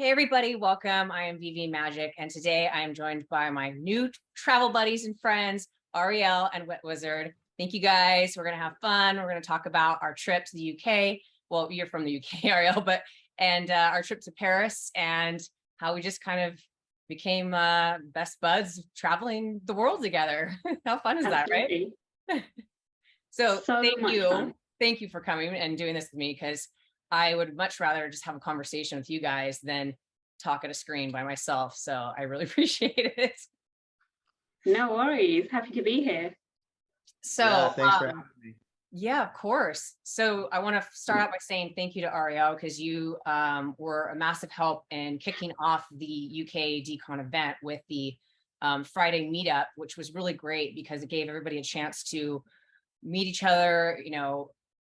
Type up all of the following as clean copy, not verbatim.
Hey everybody, welcome. I am VeVe Magic, and today I am joined by my new travel buddies and friends, Arielle and Wet Wizard. Thank you guys. We're gonna have fun. We're gonna talk about our trip to the UK. Well, you're from the UK, Arielle, but our trip to Paris and how we just kind of became best buds traveling the world together. How fun is that, right? So thank you for coming and doing this with me, because I would much rather just have a conversation with you guys than talk at a screen by myself. So I really appreciate it. No worries. Happy to be here. So yeah, thanks for having me. Yeah, of course. So I want to start out by saying thank you to Arielle, because you were a massive help in kicking off the UK DCon event with the Friday meetup, which was really great because it gave everybody a chance to meet each other,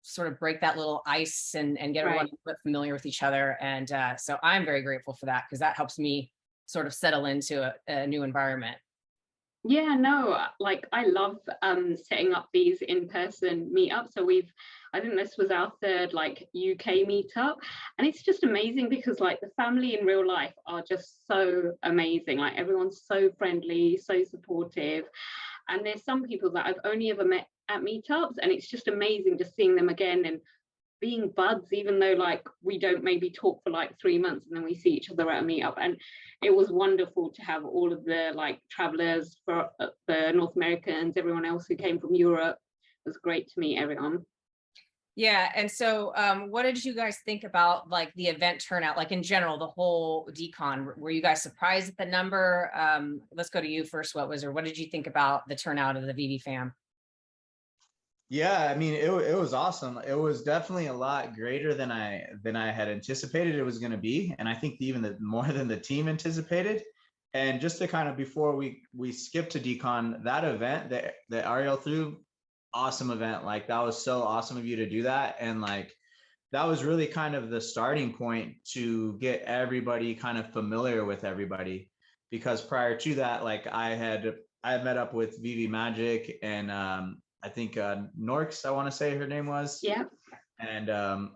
sort of break that little ice and get everyone a bit familiar with each other. And so I'm very grateful for that, because that helps me sort of settle into a new environment. Yeah, no, like I love setting up these in-person meetups. So I think this was our third UK meetup, and it's just amazing because the family in real life are just so amazing. Like everyone's so friendly, so supportive. And there's some people that I've only ever met at meetups, and it's just amazing just seeing them again and being buds, even though we don't maybe talk for 3 months, and then we see each other at a meetup. And it was wonderful to have all of the travelers, for the North Americans, everyone else who came from Europe. It was great to meet everyone. Yeah. And so what did you guys think about the event turnout, in general, the whole DCon? Were you guys surprised at the number? Let's go to you first, What Wizard. What did you think about the turnout of the VeVe fam? Yeah, I mean, it was awesome. It was definitely a lot greater than I had anticipated it was going to be, and I think even more than the team anticipated. And just to kind of, before we skip to DCon, that event that Arielle threw, awesome event. That was so awesome of you to do that, and that was really kind of the starting point to get everybody kind of familiar with everybody, because prior to that, I had met up with VeVe Magic and I think Norks, I want to say her name was. Yeah. And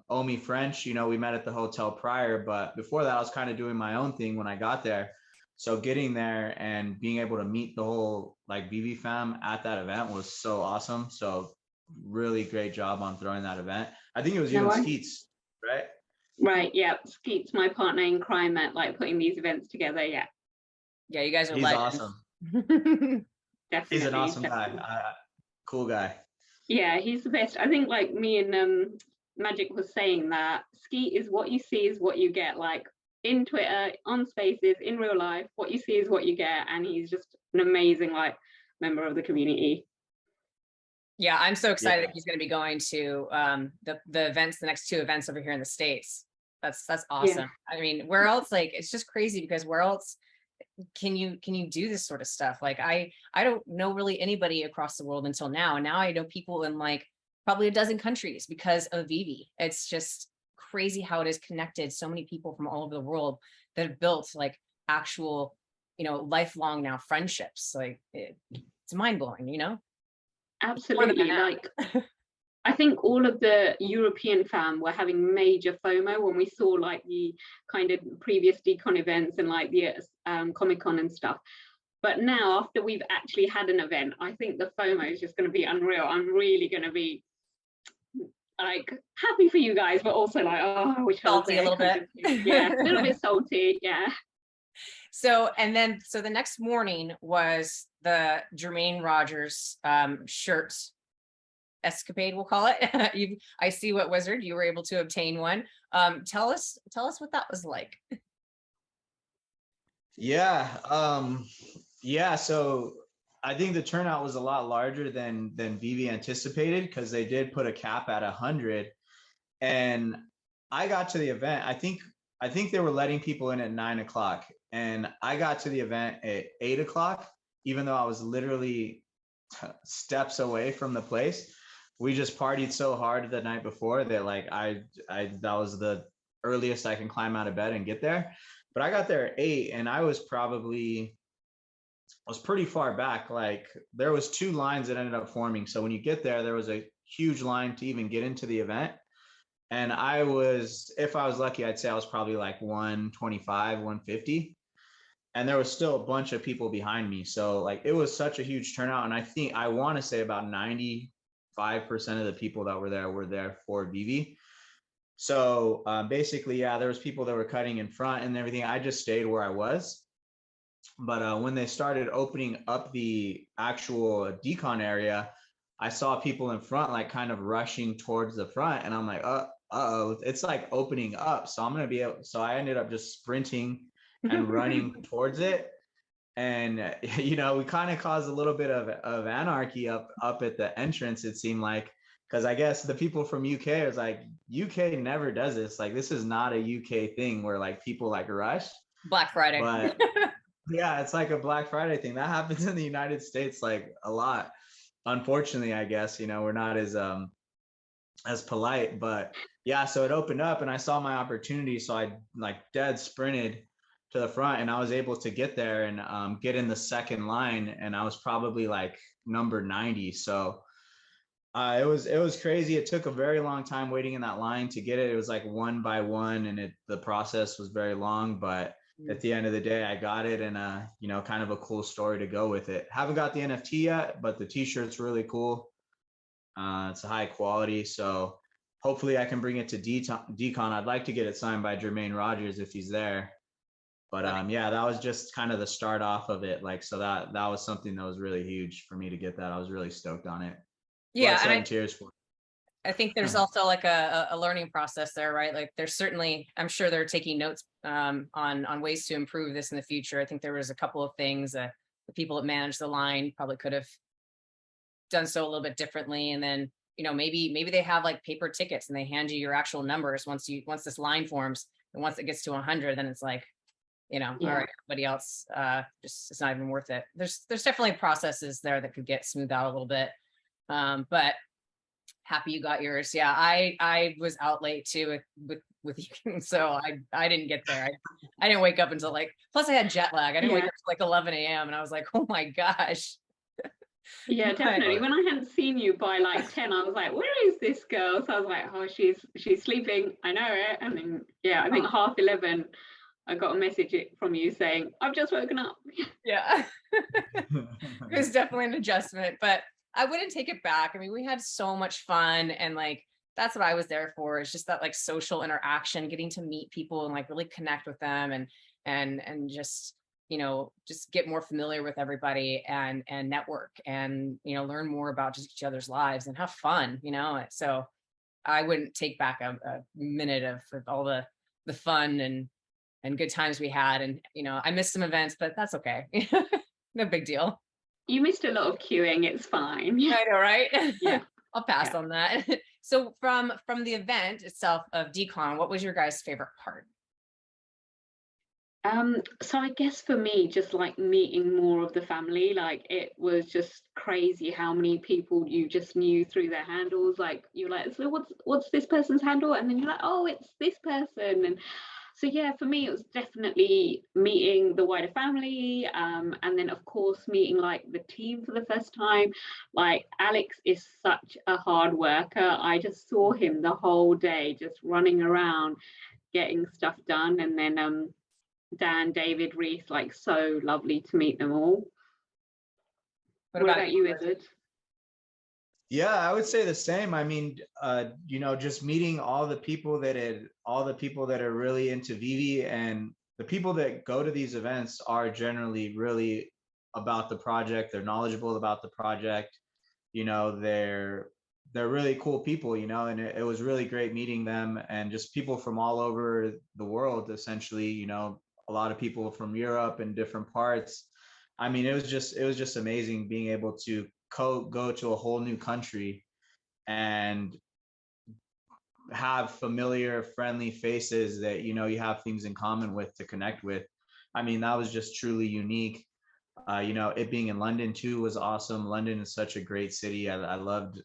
Omi French, we met at the hotel prior, but before that I was kind of doing my own thing when I got there. So getting there and being able to meet the whole VeVe fam at that event was so awesome. So really great job on throwing that event. I think it was you and Skeets, right? Right, yeah. Skeets, my partner in crime, at putting these events together. Yeah. Yeah, you guys are He's legends. Awesome. Definitely. He's an awesome guy. Cool guy. Yeah, he's the best. I think me and Magic was saying that Skeet is what you see is what you get. In Twitter, on Spaces, in real life, what you see is what you get, and he's just an amazing member of the community. Yeah, I'm so excited that he's going to be going to the events, the next 2 events over here in the States. That's awesome. Yeah. I mean, where else? It's just crazy, because where else can you do this sort of stuff? I don't know really anybody across the world until now, and now I know people in probably a dozen countries because of VeVe. It's just crazy how it has connected so many people from all over the world that have built actual lifelong now friendships. It's mind-blowing. Absolutely. I think all of the European fam were having major FOMO when we saw the kind of previous DCon events and the Comic-Con and stuff. But now, after we've actually had an event, I think the FOMO is just going to be unreal. I'm really going to be happy for you guys, but also oh, I wish salty a little bit. Yeah, a little bit salty. Yeah. So the next morning was the Jermaine Rogers shirt escapade, we'll call it. I see, What Wizard, you were able to obtain one. Tell us what that was like. Yeah. So I think the turnout was a lot larger than VeVe anticipated, because they did put a cap at 100. And I got to the event. I think they were letting people in at 9 o'clock, and I got to the event at 8 o'clock, even though I was literally steps away from the place. We just partied so hard the night before that that was the earliest I can climb out of bed and get there. But I got there at 8, and I was pretty far back. There was 2 lines that ended up forming. So when you get there was a huge line to even get into the event. And I was, if I was lucky, I'd say I was probably like 125, 150. And there was still a bunch of people behind me. So like it was such a huge turnout. And I think I want to say about 95% of the people that were there for VeVe. So basically, yeah, there was people that were cutting in front and everything. I just stayed where I was. But when they started opening up the actual decon area, I saw people in front like kind of rushing towards the front, and I'm like, uh-oh, it's like opening up. So I'm gonna be able. So I ended up just sprinting and running towards it, and you know, we kind of caused a little bit of anarchy up at the entrance. It seemed like, because I guess the people from UK was like, UK never does this. Like this is not a UK thing where like people like rush. Black Friday. But yeah, it's like a Black Friday thing that happens in the United States like a lot. Unfortunately, I guess, you know, we're not as polite, but yeah, so it opened up and I saw my opportunity, so I like dead sprinted to the front, and I was able to get there and get in the second line, and I was probably like number 90. So it was crazy. It took a very long time waiting in that line to get it. It was like one by one, and the process was very long, but at the end of the day, I got it, and you know, kind of a cool story to go with it. Haven't got the NFT yet, but the t-shirt's really cool. It's a high quality, so hopefully I can bring it to Decon. I'd like to get it signed by Jermaine Rogers if he's there. But yeah, that was just kind of the start off of it. Like, so that was something that was really huge for me to get that. I was really stoked on it. Yeah, Blood, sweat, and and tears for it. I think there's also like a learning process there, right? Like there's certainly, I'm sure they're taking notes on ways to improve this in the future. I think there was a couple of things that the people that managed the line probably could have done so a little bit differently. And then, you know, maybe they have like paper tickets and they hand you your actual numbers once this line forms, and once it gets to 100, then it's like, you know, all right, everybody else, just it's not even worth it. There's definitely processes there that could get smoothed out a little bit, but happy you got yours. Yeah, I was out late too with you, so I didn't get there. I didn't wake up until like, plus I had jet lag. I didn't wake up till like 11 a.m. and I was like, oh my gosh. Yeah, definitely. When I hadn't seen you by like 10, I was like, where is this girl? So I was like, oh, she's sleeping. I know it. And then, yeah, I think 11:30, I got a message from you saying, I've just woken up. Yeah. It was definitely an adjustment, but I wouldn't take it back. I mean, we had so much fun, and like, that's what I was there for. It's just that like social interaction, getting to meet people and like really connect with them and just, you know, just get more familiar with everybody and network and, you know, learn more about just each other's lives and have fun, you know? So I wouldn't take back a minute of all the fun and good times we had. And, you know, I missed some events, but that's okay. No big deal. You missed a lot of queuing. It's fine. I know, right? Yeah. I'll pass on that. So from the event itself of Decon, what was your guys' favorite part? So I guess for me, just like meeting more of the family, like it was just crazy how many people you just knew through their handles. Like you're like, so what's this person's handle? And then you're like, oh, it's this person. And so yeah, for me, it was definitely meeting the wider family, and then of course meeting like the team for the first time. Like Alex is such a hard worker. I just saw him the whole day just running around getting stuff done. And then Dan, David, Reese, like so lovely to meet them all. What about you, Izard? Yeah, I would say the same. I mean, you know, just meeting all the people that are really into VeVe, and the people that go to these events are generally really about the project. They're knowledgeable about the project. You know, they're really cool people, you know, and it was really great meeting them, and just people from all over the world, essentially, you know, a lot of people from Europe and different parts. I mean, it was just amazing being able to go to a whole new country and have familiar, friendly faces that, you know, you have things in common with to connect with. I mean, that was just truly unique. You know, it being in London too was awesome. London is such a great city. I loved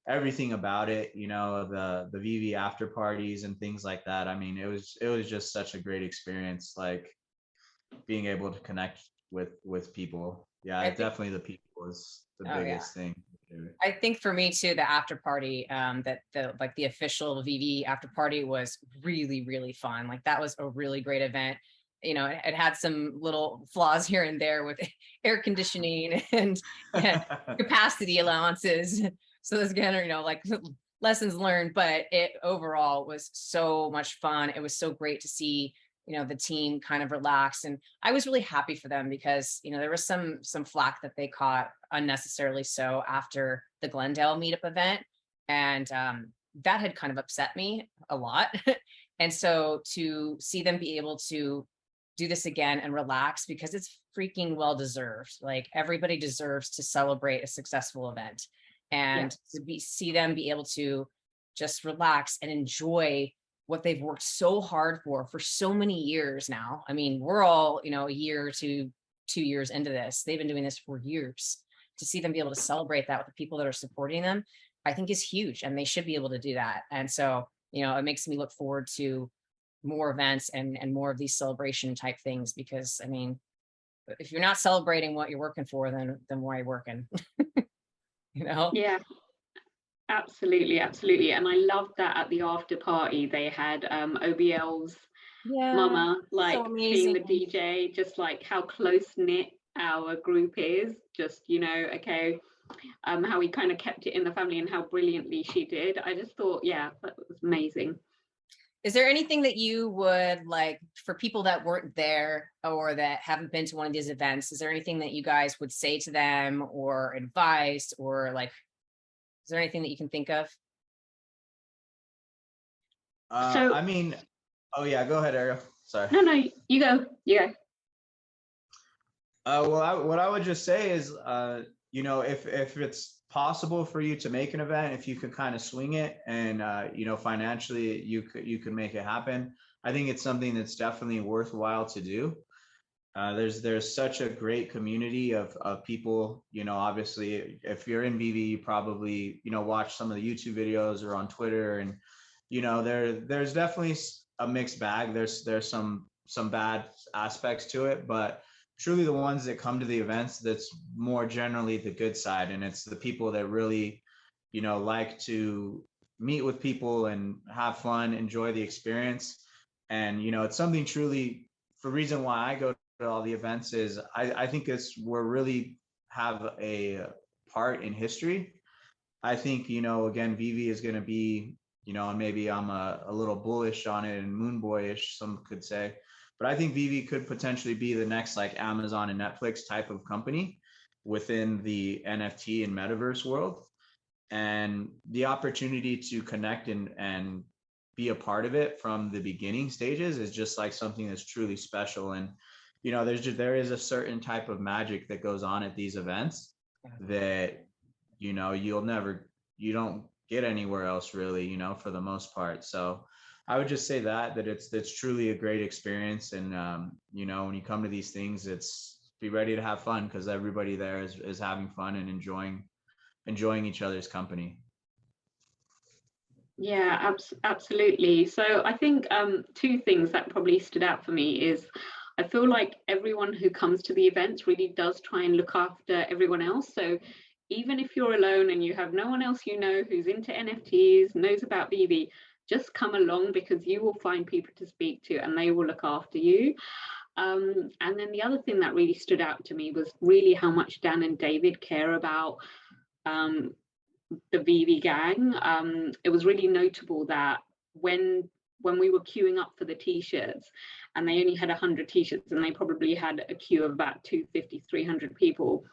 everything about it, you know, the VeVe after parties and things like that. I mean, it was just such a great experience, like being able to connect with people. Yeah, definitely the people was the biggest thing. I think for me too, the after party, that the official VeVe after party was really, really fun. Like that was a really great event. You know, it had some little flaws here and there with air conditioning and capacity allowances. So there's again, you know, like lessons learned, but it overall was so much fun. It was so great to see, you know, the team kind of relax. And I was really happy for them because, you know, there was some flack that they caught unnecessarily so after the Glendale meetup event. And that had kind of upset me a lot. And so to see them be able to do this again and relax, because it's freaking well deserved. Like everybody deserves to celebrate a successful event, and to see them be able to just relax and enjoy what they've worked so hard for so many years now. I mean, we're all, you know, a year to 2 years into this. They've been doing this for years. To see them be able to celebrate that with the people that are supporting them, I think is huge, and they should be able to do that. And so, you know, it makes me look forward to more events and more of these celebration type things, because I mean, if you're not celebrating what you're working for, then why are you working? You know? Yeah, absolutely, absolutely. And I loved that at the after party they had OBL's mama, like so being amazing. the DJ, just like how close knit our group is. Just, you know, okay, how we kind of kept it in the family and how brilliantly she did. I just thought, yeah, that was amazing. Is there anything that you would like for people that weren't there or that haven't been to one of these events? Is there anything that you guys would say to them or advice, or like, is there anything that you can think of? So I mean, oh yeah, go ahead, Arielle. Sorry. no, you go. Yeah. What I would just say is, you know, if it's possible for you to make an event, if you could kind of swing it and, you know, financially you could make it happen, I think it's something that's definitely worthwhile to do. There's such a great community of people, you know, obviously if you're in VeVe, you probably, you know, watch some of the YouTube videos or on Twitter, and, you know, there's definitely a mixed bag. There's some bad aspects to it, but truly the ones that come to the events, that's more generally the good side. And it's the people that really, you know, like to meet with people and have fun, enjoy the experience. And, you know, it's something truly, for reason why I go to all the events is I think we're really have a part in history. I think, you know, again, VeVe is going to be, you know, and maybe I'm a little bullish on it and moon boyish, some could say, but I think VeVe could potentially be the next like Amazon and Netflix type of company within the NFT and metaverse world. And the opportunity to connect and be a part of it from the beginning stages is just like something that's truly special. And, you know, there is a certain type of magic that goes on at these events that, you know, you don't get anywhere else really, you know, for the most part. So I would just say that it's truly a great experience. And, you know, when you come to these things, be ready to have fun, because everybody there is having fun and enjoying each other's company. Yeah, absolutely. So I think two things that probably stood out for me is I feel like everyone who comes to the events really does try and look after everyone else. So even if you're alone and you have no one else you know who's into NFTs, knows about VeVe, just come along, because you will find people to speak to and they will look after you. And then the other thing that really stood out to me was really how much Dan and David care about the VeVe gang. It was really notable that when we were queuing up for the t-shirts and they only had 100 t-shirts and they probably had a queue of about 250, 300 people,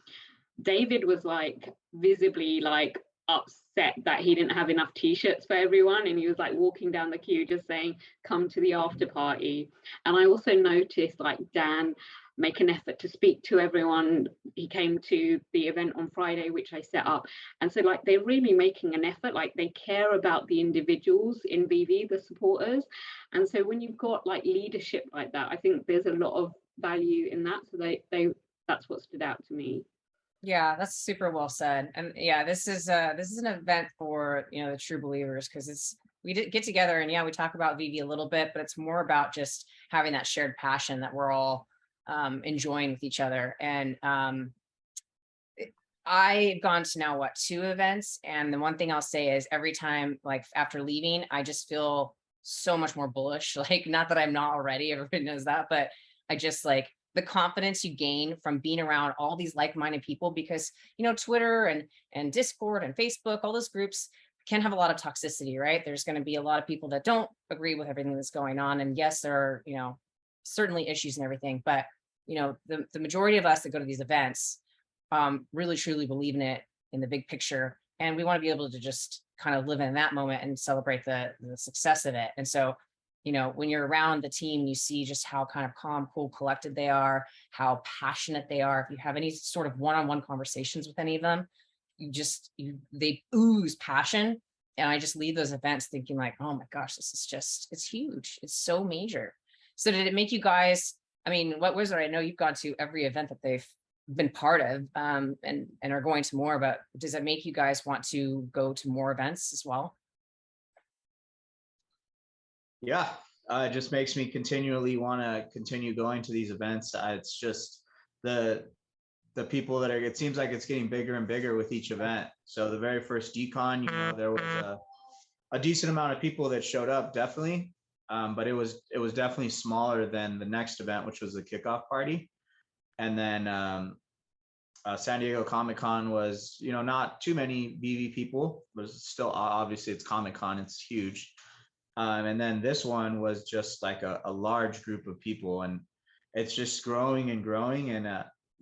David was like visibly like upset that he didn't have enough t-shirts for everyone, and he was like walking down the queue just saying, come to the after party. And I also noticed like Dan make an effort to speak to everyone. He came to the event on Friday, which I set up, and so like they're really making an effort, like they care about the individuals in VeVe, the supporters. And so when you've got like leadership like that, I think there's a lot of value in that. So that's what stood out to me. Yeah, that's super well said. And yeah, this is an event for, you know, the true believers, because we get together and yeah, we talk about VeVe a little bit, but it's more about just having that shared passion that we're all enjoying with each other. And I've gone to now what, 2 events, and the one thing I'll say is every time, like after leaving, I just feel so much more bullish. Like, not that I'm not already, everybody knows that, but I just like the confidence you gain from being around all these like-minded people because, Twitter and Discord and Facebook, all those groups can have a lot of toxicity, right? There's going to be a lot of people that don't agree with everything that's going on. And yes, there are, certainly issues and everything, but the majority of us that go to these events really truly believe in it in the big picture. And we want to be able to just kind of live in that moment and celebrate the success of it. And so, when you're around the team, you see just how kind of calm, cool, collected they are, how passionate they are. If you have any sort of one-on-one conversations with any of them, they ooze passion. And I just leave those events thinking like, oh my gosh, it's huge. It's so major. So did it make you guys, I mean, what was it? I know you've gone to every event that they've been part of and are going to more, but does it make you guys want to go to more events as well? Yeah, it just makes me continually want to continue going to these events. It's just the people that are, it seems like it's getting bigger and bigger with each event. So the very first DCon, there was a decent amount of people that showed up, definitely. But it was definitely smaller than the next event, which was the kickoff party. And then San Diego Comic-Con was, not too many VeVe people, but still, obviously it's Comic-Con, it's huge. And then this one was just like a large group of people, and it's just growing and growing. And,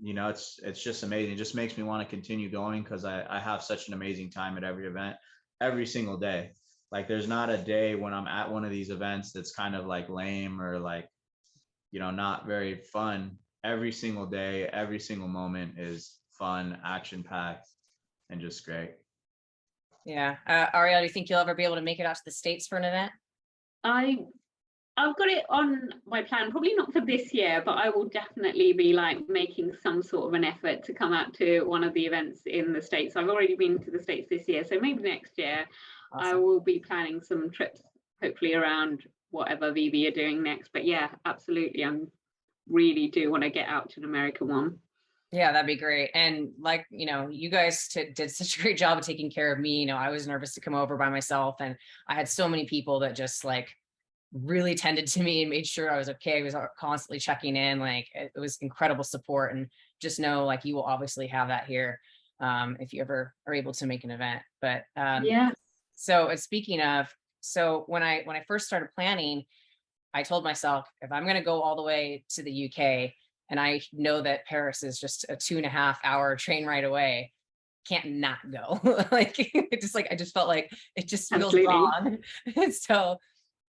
it's just amazing. It just makes me want to continue going because I have such an amazing time at every event, every single day. Like there's not a day when I'm at one of these events that's kind of like lame or like, not very fun. Every single day, every single moment is fun, action-packed, and just great. Yeah. Arielle, do you think you'll ever be able to make it out to the States for an event? I've got it on my plan, probably not for this year, but I will definitely be like making some sort of an effort to come out to one of the events in the States. I've already been to the States this year, so maybe next year. Awesome. I will be planning some trips, hopefully around whatever VeVe are doing next. But yeah, absolutely. I really do want to get out to an American one. Yeah, that'd be great. And like, you guys did such a great job of taking care of me. I was nervous to come over by myself, and I had so many people that just like really tended to me and made sure I was okay. I was constantly checking in. Like it was incredible support, and just know like you will obviously have that here if you ever are able to make an event. But yeah. So speaking of, so when I first started planning, I told myself if I'm going to go all the way to the UK, and I know that Paris is just a 2.5-hour train ride away, can't not go. Like I just felt like it just feels wrong. And so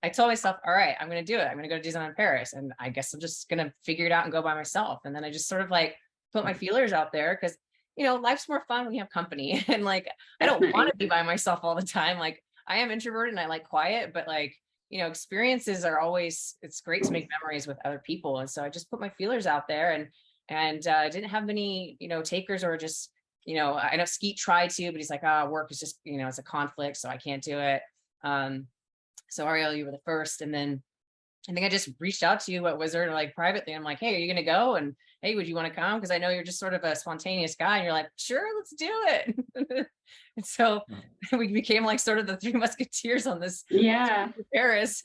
I told myself, all right, I'm going to do it. I'm going to go to Disneyland Paris, and I guess I'm just going to figure it out and go by myself. And then I just sort of like put my feelers out there because, life's more fun when you have company. And like, I don't want to be by myself all the time. Like I am introverted and I like quiet, but like, experiences are always, it's great to make memories with other people. And so I just put my feelers out there and didn't have many, takers or just, I know Skeet tried to, but he's like, work is just, it's a conflict, so I can't do it. So Arielle, you were the first. And then I think I just reached out to you at Wizard like privately. I'm like, hey, are you going to go? And hey, would you want to come? Because I know you're just sort of a spontaneous guy. And you're like, sure, let's do it. And so we became like sort of the Three Musketeers on this. Yeah. Paris.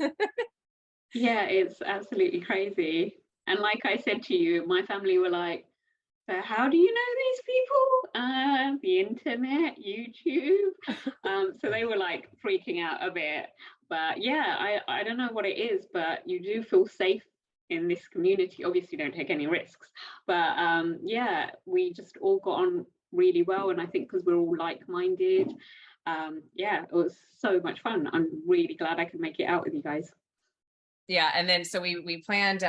Yeah, it's absolutely crazy. And like I said to you, my family were like, so how do you know these people? The internet, YouTube. So they were like freaking out a bit. But yeah, I don't know what it is, but you do feel safe in this community. Obviously, don't take any risks. But yeah, we just all got on really well. And I think because we're all like-minded, yeah, it was so much fun. I'm really glad I could make it out with you guys. Yeah, and then so we planned,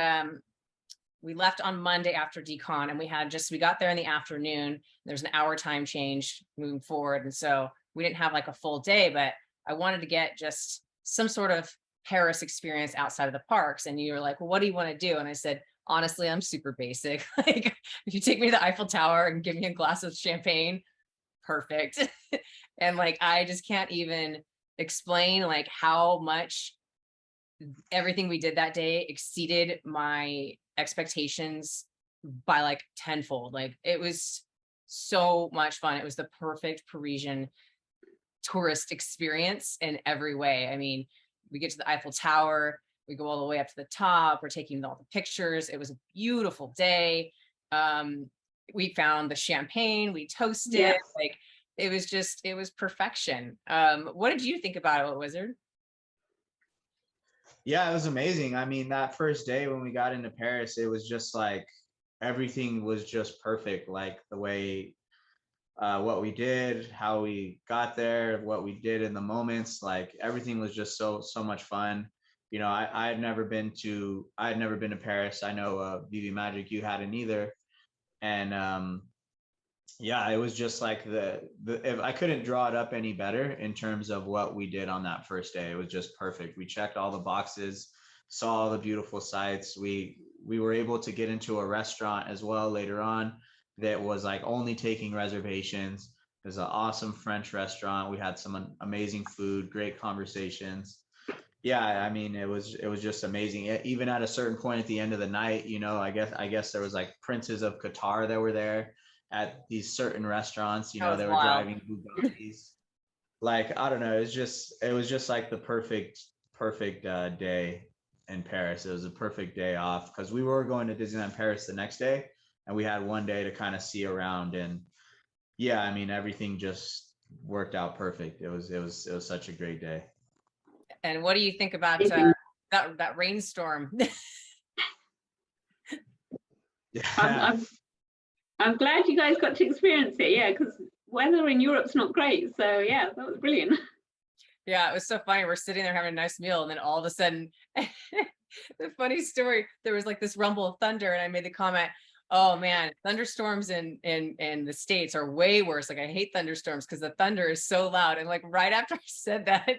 we left on Monday after DCon, and we got there in the afternoon. There's an hour time change moving forward. And so we didn't have like a full day, but I wanted to get just some sort of Paris experience outside of the parks. And you were like, well, what do you want to do? And I said, honestly, I'm super basic. Like if you take me to the Eiffel Tower and give me a glass of champagne, perfect. And like, I just can't even explain like how much everything we did that day exceeded my expectations by like tenfold. Like it was so much fun. It was the perfect Parisian tourist experience in every way. I mean, we get to the Eiffel Tower, we go all the way up to the top, we're taking all the pictures. It was a beautiful day. We found the champagne, we toasted, Yeah. like it was perfection. What did you think about it, Wizard? Yeah, it was amazing. I mean, that first day when we got into Paris, it was just like everything was just perfect. Like the way what we did, how we got there, what we did in the moments, like everything was just so much fun. You know, I had never been to Paris. I know VeVe Magic, you hadn't either. And yeah, it was just like if I couldn't draw it up any better in terms of what we did on that first day. It was just perfect. We checked all the boxes, saw all the beautiful sights. We were able to get into a restaurant as well later on that was like only taking reservations. It was an awesome French restaurant. We had some amazing food, great conversations. Yeah, I mean, it was just amazing. Even at a certain point at the end of the night, you know, I guess there was like princes of Qatar that were there at these certain restaurants. You That know, was they were wild. driving Bugattis. Like, I don't know, it was just like the perfect day in Paris. It was a perfect day off because we were going to Disneyland Paris the next day, and we had one day to kind of see around. And yeah, I mean, everything just worked out perfect. It was such a great day. And what do you think about that rainstorm? Yeah. I'm glad you guys got to experience it. Yeah, because weather in Europe's not great. So yeah, that was brilliant. Yeah, it was so funny. We're sitting there having a nice meal, and then all of a sudden, the funny story, there was like this rumble of thunder, and I made the comment, "Oh man, thunderstorms in the States are way worse. Like I hate thunderstorms because the thunder is so loud." And like right after I said that,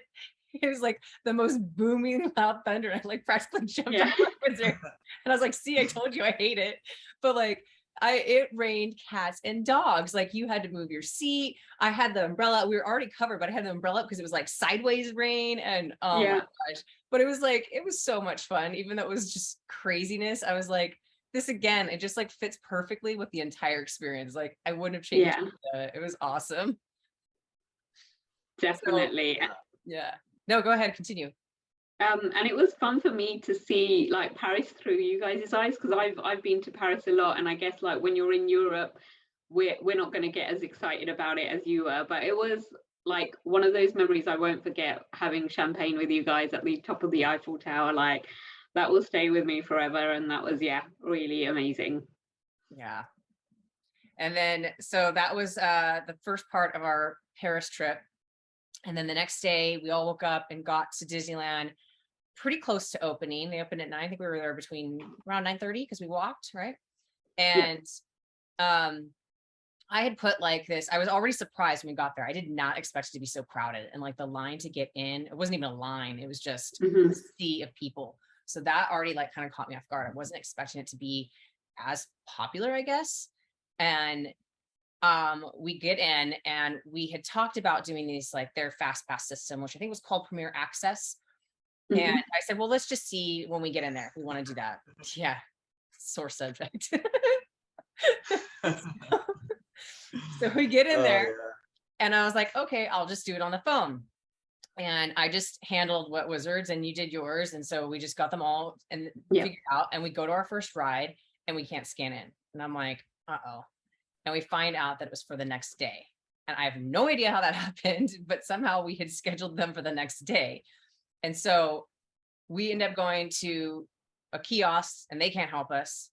it was like the most booming loud thunder. I like practically jumped Yeah. off my wizard. And I was like, "See, I told you I hate it." But like it rained cats and dogs. Like you had to move your seat. I had the umbrella. We were already covered, but I had the umbrella up because it was like sideways rain. And oh my Yeah. gosh. But it was so much fun, even though it was just craziness. I was like, this again, it just like fits perfectly with the entire experience. Like I wouldn't have changed it. It was awesome. Definitely. So, yeah. No, go ahead, continue. And it was fun for me to see like Paris through you guys' eyes, because I've been to Paris a lot, and I guess like when you're in Europe, we're not going to get as excited about it as you were. But it was like one of those memories I won't forget, having champagne with you guys at the top of the Eiffel Tower. Like that will stay with me forever, and that was really amazing. Yeah. And then so that was the first part of our Paris trip. And then the next day we all woke up and got to Disneyland pretty close to opening. They opened at 9. I think we were there between around 9:30 because we walked, right? And I had put like this, I was already surprised when we got there. I did not expect it to be so crowded, and like the line to get in, it wasn't even a line, it was just a sea of people. So that already like kind of caught me off guard. I wasn't expecting it to be as popular, I guess. And we get in, and we had talked about doing these like their fast pass system, which I think was called Premier Access. And I said, well, let's just see when we get in there if we want to do that. Yeah, sore subject. So we get in there, and I was like, okay, I'll just do it on the phone. And I just handled what wizards, and you did yours. And so we just got them all and figured out, and we go to our first ride and we can't scan in. And I'm like, uh-oh. And we find out that it was for the next day. And I have no idea how that happened, but somehow we had scheduled them for the next day. And so we end up going to a kiosk, and they can't help us.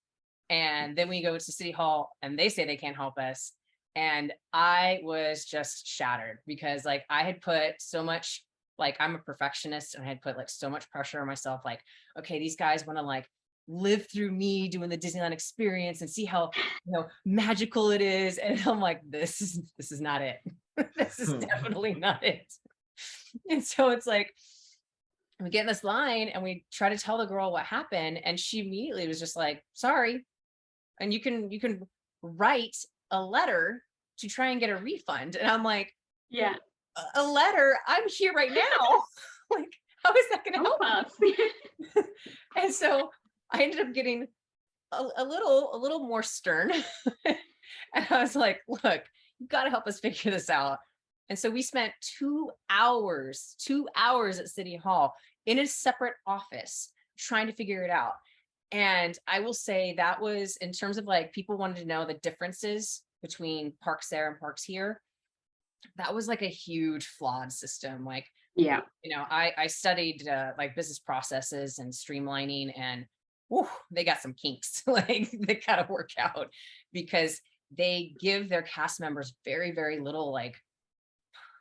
And then we go to City Hall, and they say they can't help us. And I was just shattered because like I had put so much, like I'm a perfectionist, and I had put like so much pressure on myself. Like, okay, these guys want to like live through me doing the Disneyland experience and see how, you know, magical it is. And I'm like, this is not it. This is definitely not it. And so it's like, we get in this line and we try to tell the girl what happened. And she immediately was just like, sorry. And you can write a letter to try and get a refund. And I'm like, yeah, a letter? I'm here right now. Like, how is that going to help us? And so I ended up getting a little more stern. And I was like, look, you got to help us figure this out. And so we spent 2 hours at City Hall in a separate office trying to figure it out. And I will say that was, in terms of like, people wanted to know the differences between parks there and parks here. That was like a huge flawed system. Like, Yeah. I studied like business processes and streamlining, and whew, they got some kinks. Like, they gotta work out, because they give their cast members very, very little like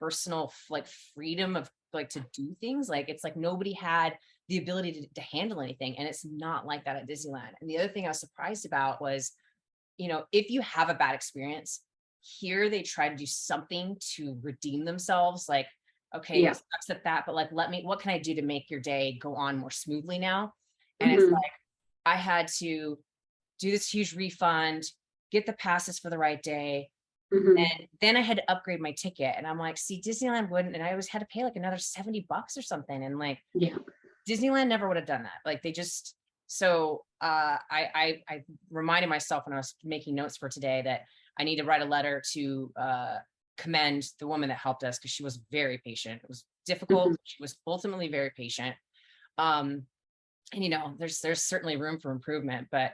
personal like freedom of like to do things. Like, it's like nobody had the ability to handle anything, and it's not like that at Disneyland. And the other thing I was surprised about was, if you have a bad experience here, they try to do something to redeem themselves. Like, okay, Yeah. it sucks at that, but like, what can I do to make your day go on more smoothly now? And it's Mhm. like, I had to do this huge refund, get the passes for the right day. Mhm. And then I had to upgrade my ticket. And I'm like, see, Disneyland wouldn't, and I always had to pay like another $70 or something. And like, Yeah. Disneyland never would have done that. Like, they just, so I reminded myself when I was making notes for today that I need to write a letter to commend the woman that helped us, because she was very patient. It was difficult. Mhm. She was ultimately very patient. And there's certainly room for improvement, but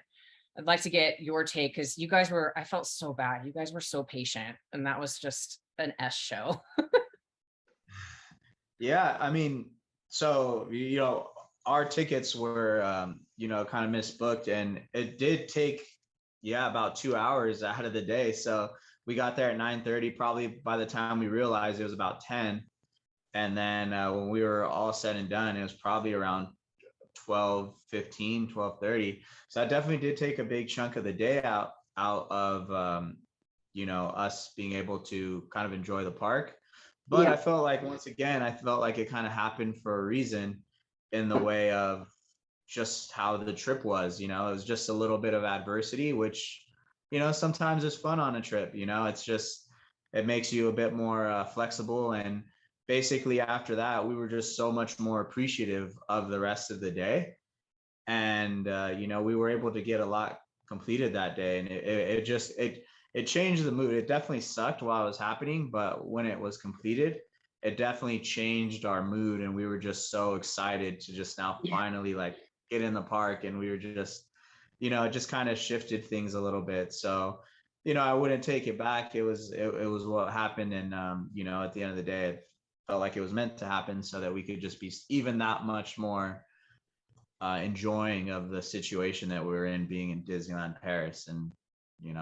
I'd like to get your take, because you guys were, I felt so bad. You guys were so patient, and that was just an S show. Yeah, I mean, so our tickets were kind of misbooked, and it did take about 2 hours out of the day. So we got there at 9:30. Probably by the time we realized, it was about 10. And then when we were all said and done, it was probably around 12:15, 12:30. So that definitely did take a big chunk of the day out of us being able to kind of enjoy the park. But Yeah. I felt like, once again, I felt like it kind of happened for a reason, in the way of just how the trip was. It was just a little bit of adversity, which sometimes is fun on a trip. It's just, it makes you a bit more flexible. And basically after that, we were just so much more appreciative of the rest of the day. And we were able to get a lot completed that day. And it changed the mood. It definitely sucked while it was happening, but when it was completed, it definitely changed our mood. And we were just so excited to just now Yeah. finally like get in the park. And we were just, it just kind of shifted things a little bit. So I wouldn't take it back. It was what happened. And at the end of the day, it felt like it was meant to happen, so that we could just be even that much more enjoying of the situation that we were in, being in Disneyland Paris. And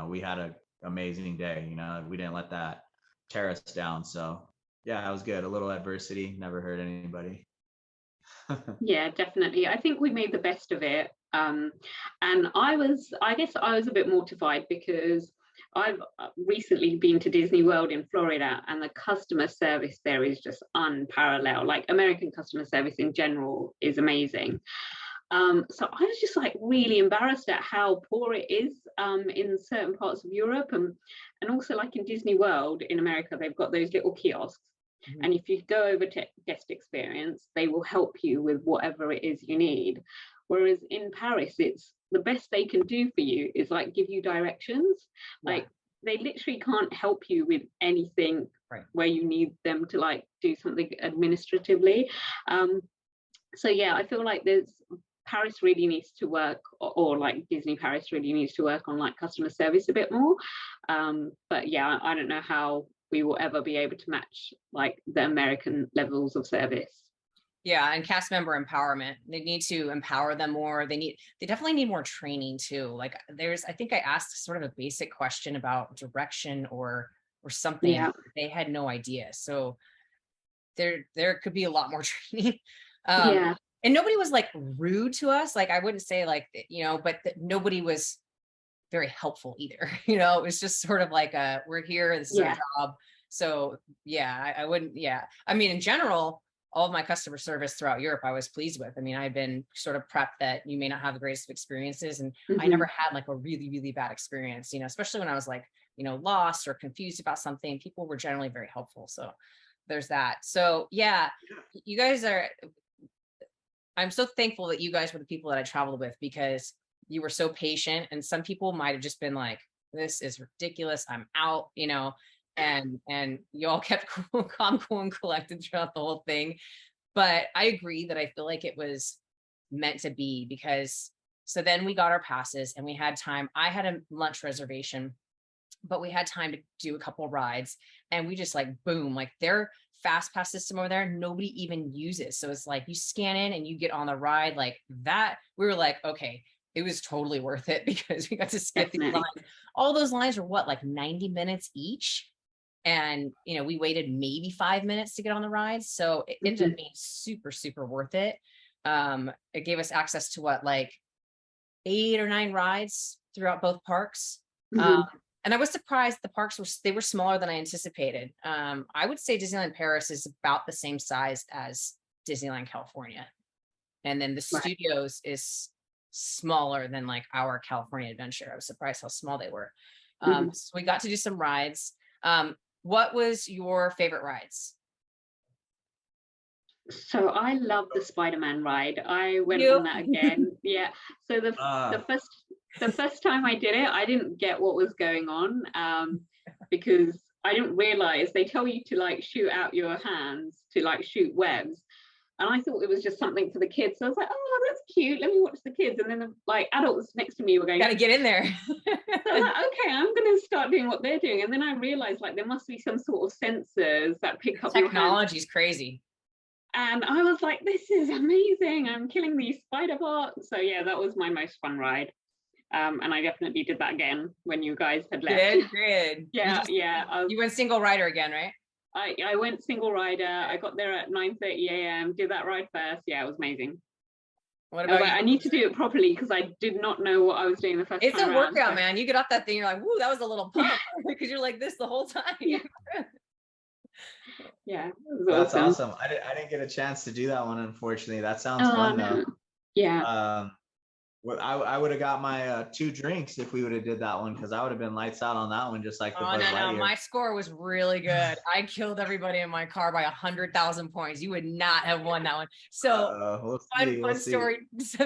we had an amazing day. We didn't let that tear us down. So yeah, it was good. A little adversity never hurt anybody. Yeah, definitely. I think we made the best of it. And I guess I was a bit mortified, because I've recently been to Disney World in Florida, and the customer service there is just unparalleled. Like, American customer service in general is amazing. So I was just like really embarrassed at how poor it is in certain parts of Europe, and also like in Disney World in America, they've got those little kiosks. Mhm. And if you go over to guest experience, they will help you with whatever it is you need. Whereas in Paris, it's the best they can do for you is like give you directions. Yeah. Like, they literally can't help you with anything Right. where you need them to like do something administratively. So yeah, I feel like Paris really needs to work, or like Disney Paris really needs to work on like customer service a bit more. But yeah, I don't know how we will ever be able to match like the American levels of service. Yeah, and cast member empowerment. They need to empower them more. They definitely need more training too. Like, I think I asked sort of a basic question about direction or something. Yeah. They had no idea. So there could be a lot more training. Yeah. And nobody was like rude to us. Like, I wouldn't say like, but nobody was very helpful either. It was just sort of like we're here, this is our Yeah. job. So yeah, I wouldn't, yeah. I mean, in general, all of my customer service throughout Europe, I was pleased with. I mean, I've been sort of prepped that you may not have the greatest of experiences. And I Mhm. never had like a really, really bad experience, especially when I was like, lost or confused about something. People were generally very helpful. So there's that. So yeah, you guys I'm so thankful that you guys were the people that I traveled with, because you were so patient. And some people might have just been like, this is ridiculous. I'm out, and you all kept cool, calm, cool, and collected throughout the whole thing. But I agree that I feel like it was meant to be, because so then we got our passes and we had time. I had a lunch reservation, but we had time to do a couple rides, and we just like, boom, like their fast pass system over there, nobody even uses. So it's like you scan in and you get on the ride like that. We were like, okay, it was totally worth it, because we got to skip these lines. All those lines were what, like 90 minutes each. And, we waited maybe 5 minutes to get on the rides. So it ended up being super, super worth it. It gave us access to what, like 8 or 9 rides throughout both parks. And I was surprised the parks were smaller than I anticipated. I would say Disneyland Paris is about the same size as Disneyland California. And then the studios is smaller than like our California Adventure. I was surprised how small they were. So we got to do some rides. What was your favorite rides? So I love the Spider-Man ride. I went on that again. Yeah. So the first time I did it, I didn't get what was going on, because I didn't realize they tell you to like shoot out your hands to like shoot webs. And I thought it was just something for the kids. So I was like, oh, that's cute. Let me watch the kids. And then the like adults next to me were going, gotta get in there. So I was like, okay, I'm going to start doing what they're doing. And then I realized like there must be some sort of sensors that pick up technology is crazy. And I was like, this is amazing. I'm killing these spider bots. So yeah, that was my most fun ride. And I definitely did that again when you guys had left. Good. Yeah. You went single rider again, right? I went single rider. I got there at 9:30 a.m. Did that ride first. Yeah, it was amazing. What about you? I need to do it properly, because I did not know what I was doing the first time. It's a workout, man. You get off that thing, you're like, woo, that was a little pump, because you're like this the whole time. Yeah, that's awesome. I didn't get a chance to do that one, unfortunately. That sounds fun though. Yeah. I would have got my 2 drinks if we would have did that one, because I would have been lights out on that one, just like the Buzz Lightyear. My score was really good. I killed everybody in my car by 100,000 points. You would not have won that one. So fun story.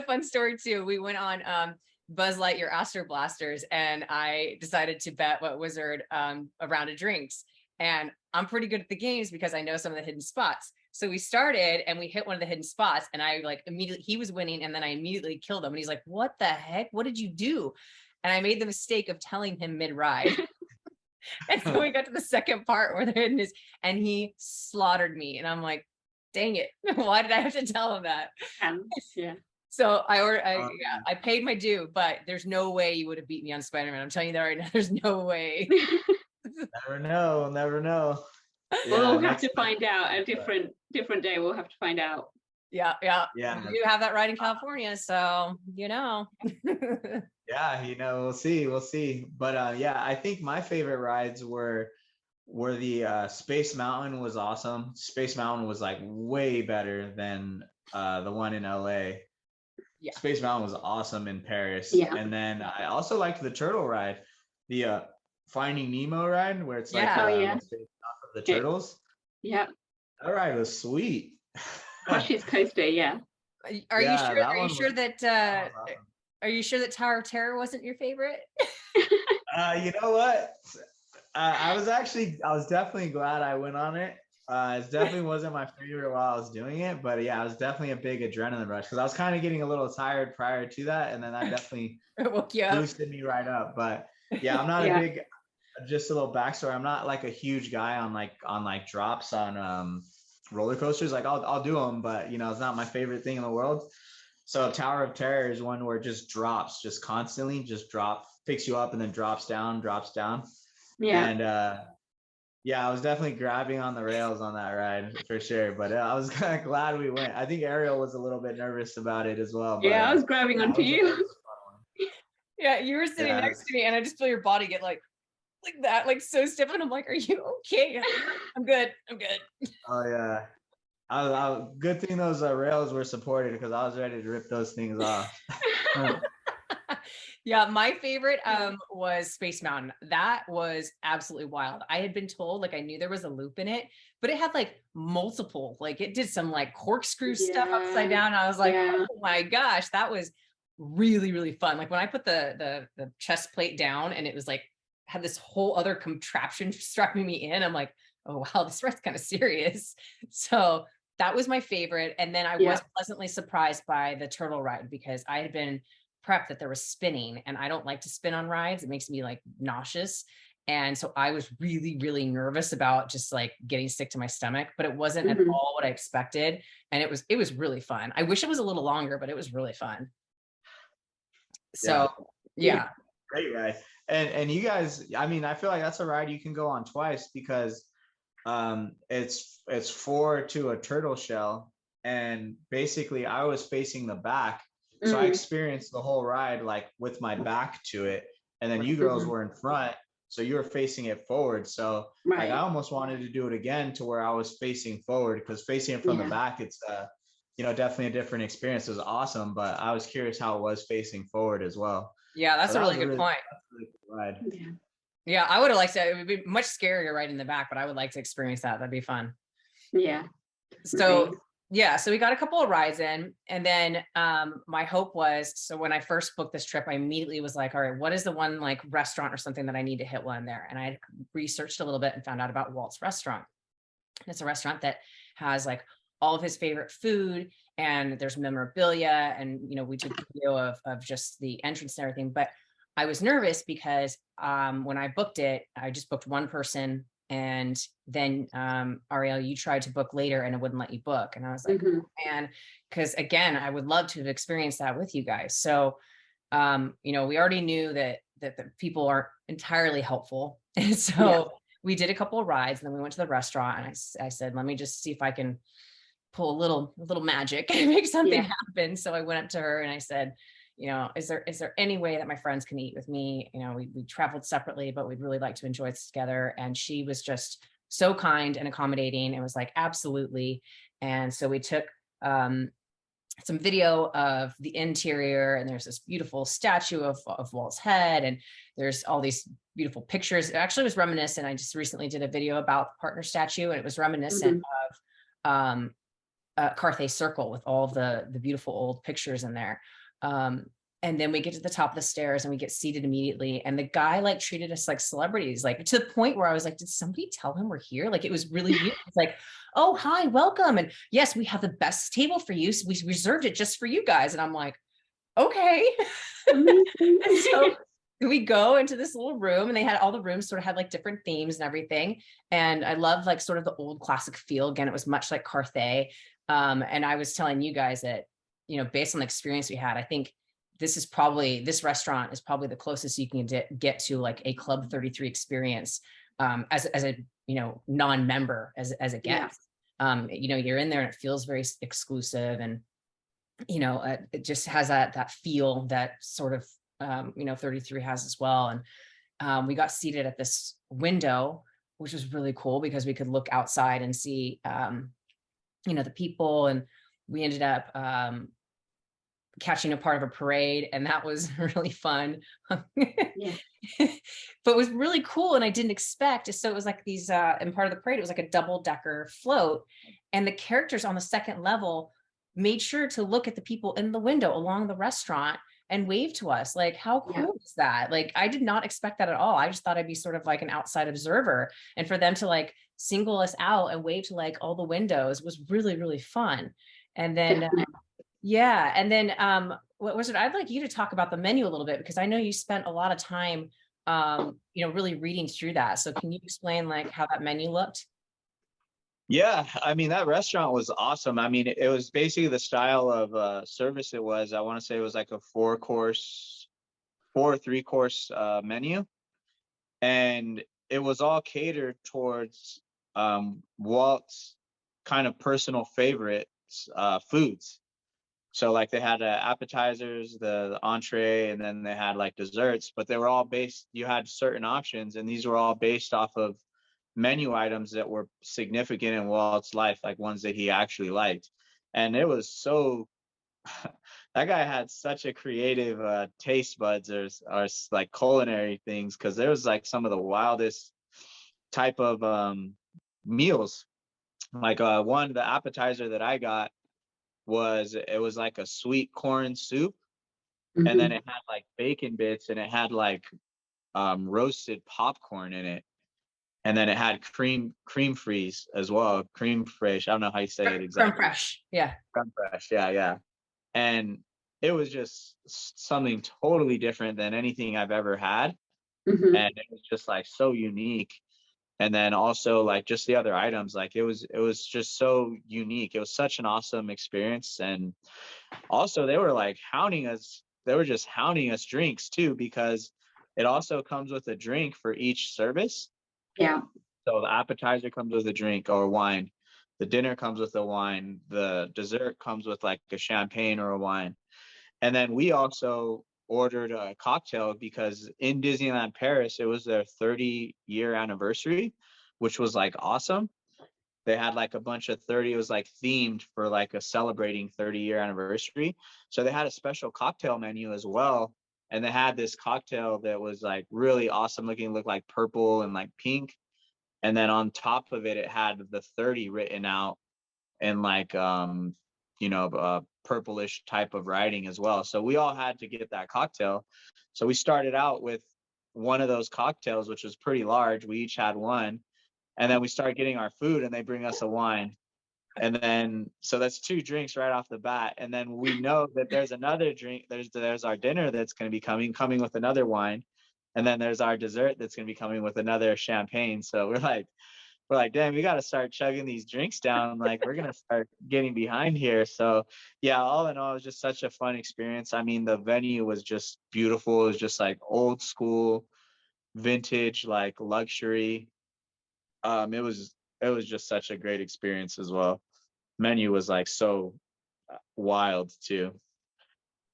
Fun story too. We went on Buzz Lightyear Astro Blasters, and I decided to bet what Wizard a round of drinks. And I'm pretty good at the games because I know some of the hidden spots. So we started and we hit one of the hidden spots, and I like immediately, he was winning, and then I immediately killed him. And he's like, what the heck? What did you do? And I made the mistake of telling him mid-ride. And so we got to the second part where the hidden is, and he slaughtered me. And I'm like, dang it. Why did I have to tell him that? Yeah. So I paid my due, but there's no way you would have beat me on Spider-Man. I'm telling you that right now. There's no way. Never know. We'll have to find out. A different day, we'll have to find out. Yeah. You have that right in California, so Yeah, we'll see. But I think my favorite rides were the Space Mountain was awesome. Space Mountain was like way better than the one in LA. Yeah. Space Mountain was awesome in Paris. Yeah. And then I also liked the turtle ride, the Finding Nemo ride, where it's like the turtles. Yeah. That ride was sweet. Hershey's Coaster, yeah. Are you sure that Tower of Terror wasn't your favorite? You know what? I was definitely glad I went on it. It definitely wasn't my favorite while I was doing it, but yeah, it was definitely a big adrenaline rush, because I was kind of getting a little tired prior to that, and then that definitely boosted me right up. But yeah, I'm not a big. Just a little backstory. I'm not like a huge guy on drops on roller coasters. Like I'll do them, but it's not my favorite thing in the world. So Tower of Terror is one where it just drops, just constantly, picks you up and then drops down. Yeah. And I was definitely grabbing on the rails on that ride for sure. But I was kind of glad we went. I think Arielle was a little bit nervous about it as well. But, I was grabbing onto you. Yeah, you were sitting next to me, and I just feel your body get like that, like so stiff, and I'm like, are you okay? I'm good. Oh yeah. Good thing those rails were supported, because I was ready to rip those things off. Yeah, my favorite was Space Mountain. That was absolutely wild. I had been told, like I knew there was a loop in it, but it had like multiple, like it did some like corkscrew stuff upside down. I was like, oh my gosh, that was really, really fun. Like when I put the chest plate down and it was like had this whole other contraption strapping me in. I'm like, oh wow, this ride's kind of serious. So that was my favorite. And then I was pleasantly surprised by the turtle ride because I had been prepped that there was spinning, and I don't like to spin on rides. It makes me like nauseous. And so I was really, really nervous about just like getting sick to my stomach, but it wasn't at all what I expected. And it was really fun. I wish it was a little longer, but it was really fun. So yeah. Great ride. And you guys, I mean, I feel like that's a ride you can go on twice because it's 4 to a turtle shell, and basically I was facing the back, so I experienced the whole ride like with my back to it, and then you girls were in front, so you were facing it forward. So like I almost wanted to do it again to where I was facing forward, because facing it from the back, it's definitely a different experience. It was awesome, but I was curious how it was facing forward as well. Yeah, that's a really good point. Really good ride. Yeah, I would have liked to. It would be much scarier right in the back, but I would like to experience that. That'd be fun. Yeah. So so we got a couple of rides in, and then my hope was, so when I first booked this trip, I immediately was like, all right, what is the one like restaurant or something that I need to hit while I'm there? And I researched a little bit and found out about Walt's restaurant. And it's a restaurant that has like all of his favorite food, and there's memorabilia, and we took a video of just the entrance and everything. But I was nervous because when I booked it, I just booked one person, and then Arielle, you tried to book later and it wouldn't let you book. And I was like, oh, man, because again, I would love to have experienced that with you guys. So we already knew that the people aren't entirely helpful. And so we did a couple of rides, and then we went to the restaurant, and I said, let me just see if I can pull a little magic and make something happen. So I went up to her and I said, is there any way that my friends can eat with me? We traveled separately, but we'd really like to enjoy this together. And she was just so kind and accommodating. It was like, absolutely. And so we took some video of the interior, and there's this beautiful statue of Walt's head, and there's all these beautiful pictures. It actually was reminiscent. I just recently did a video about the partner statue, and it was reminiscent of Carthay Circle with all the beautiful old pictures in there. And then we get to the top of the stairs and we get seated immediately. And the guy like treated us like celebrities, like to the point where I was like, did somebody tell him we're here? Like, it was really weird. It's like, oh, hi, welcome. And yes, we have the best table for you. So we reserved it just for you guys. And I'm like, okay. And so we go into this little room, and they had all the rooms sort of had like different themes and everything. And I love like sort of the old classic feel. Again, it was much like Carthay. And I was telling you guys that, based on the experience we had, I think this restaurant is probably the closest you can get to like a Club 33 experience as a non-member as a guest. You're in there and it feels very exclusive, and it just has that feel that sort of 33 has as well. And we got seated at this window, which was really cool because we could look outside and see the people, and we ended up catching a part of a parade, and that was really fun. But it was really cool, and I didn't expect. So it was like these and part of the parade, it was like a double-decker float, and the characters on the second level made sure to look at the people in the window along the restaurant and wave to us. Like, how cool is that? Like, I did not expect that at all. I just thought I'd be sort of like an outside observer, and for them to like single us out and wave to like all the windows was really, really fun. And then what was it? I'd like you to talk about the menu a little bit, because I know you spent a lot of time really reading through that. So can you explain like how that menu looked? Yeah, I mean, that restaurant was awesome. I mean, it was basically the style of service it was. I want to say it was like a 4 or 3-course menu. And it was all catered towards Walt's kind of personal favorites foods. So like they had appetizers, the entree, and then they had like desserts, but they were all you had certain options, and these were all based off of menu items that were significant in Walt's life, like ones that he actually liked. And it was so, that guy had such a creative taste buds or like culinary things, because there was like some of the wildest type of meals. Like the appetizer that I got was like a sweet corn soup, and then it had like bacon bits, and it had like roasted popcorn in it. And then it had cream freeze as well. Cream fraiche. I don't know how you say it exactly. Creme fraiche. Yeah. Creme fraiche. Yeah. And it was just something totally different than anything I've ever had. Mm-hmm. And it was just like so unique. And then also like just the other items, like it was just so unique. It was such an awesome experience. And also they were like hounding us. They were just hounding us drinks too, because it also comes with a drink for each service. Yeah. So the appetizer comes with a drink or wine. The dinner comes with a wine. The dessert comes with like a champagne or a wine. And then we also ordered a cocktail because in Disneyland Paris, it was their 30-year anniversary, which was like awesome. They had like a bunch of 30, it was like themed for like a celebrating 30-year anniversary. So they had a special cocktail menu as well. And they had this cocktail that was like really awesome looking, looked like purple and like pink. And then on top of it, it had the 30 written out in like, purplish type of writing as well. So we all had to get that cocktail. So we started out with one of those cocktails, which was pretty large. We each had one. And then we started getting our food and they bring us a wine. And then, so that's 2 drinks right off the bat. And then we know that there's another drink. There's our dinner that's going to be coming with another wine. And then there's our dessert that's going to be coming with another champagne. So we're like, damn, we got to start chugging these drinks down. Like we're going to start getting behind here. So yeah, all in all, it was just such a fun experience. I mean, the venue was just beautiful. It was just like old school, vintage, like luxury. It was just such a great experience as well. Menu was like so wild too.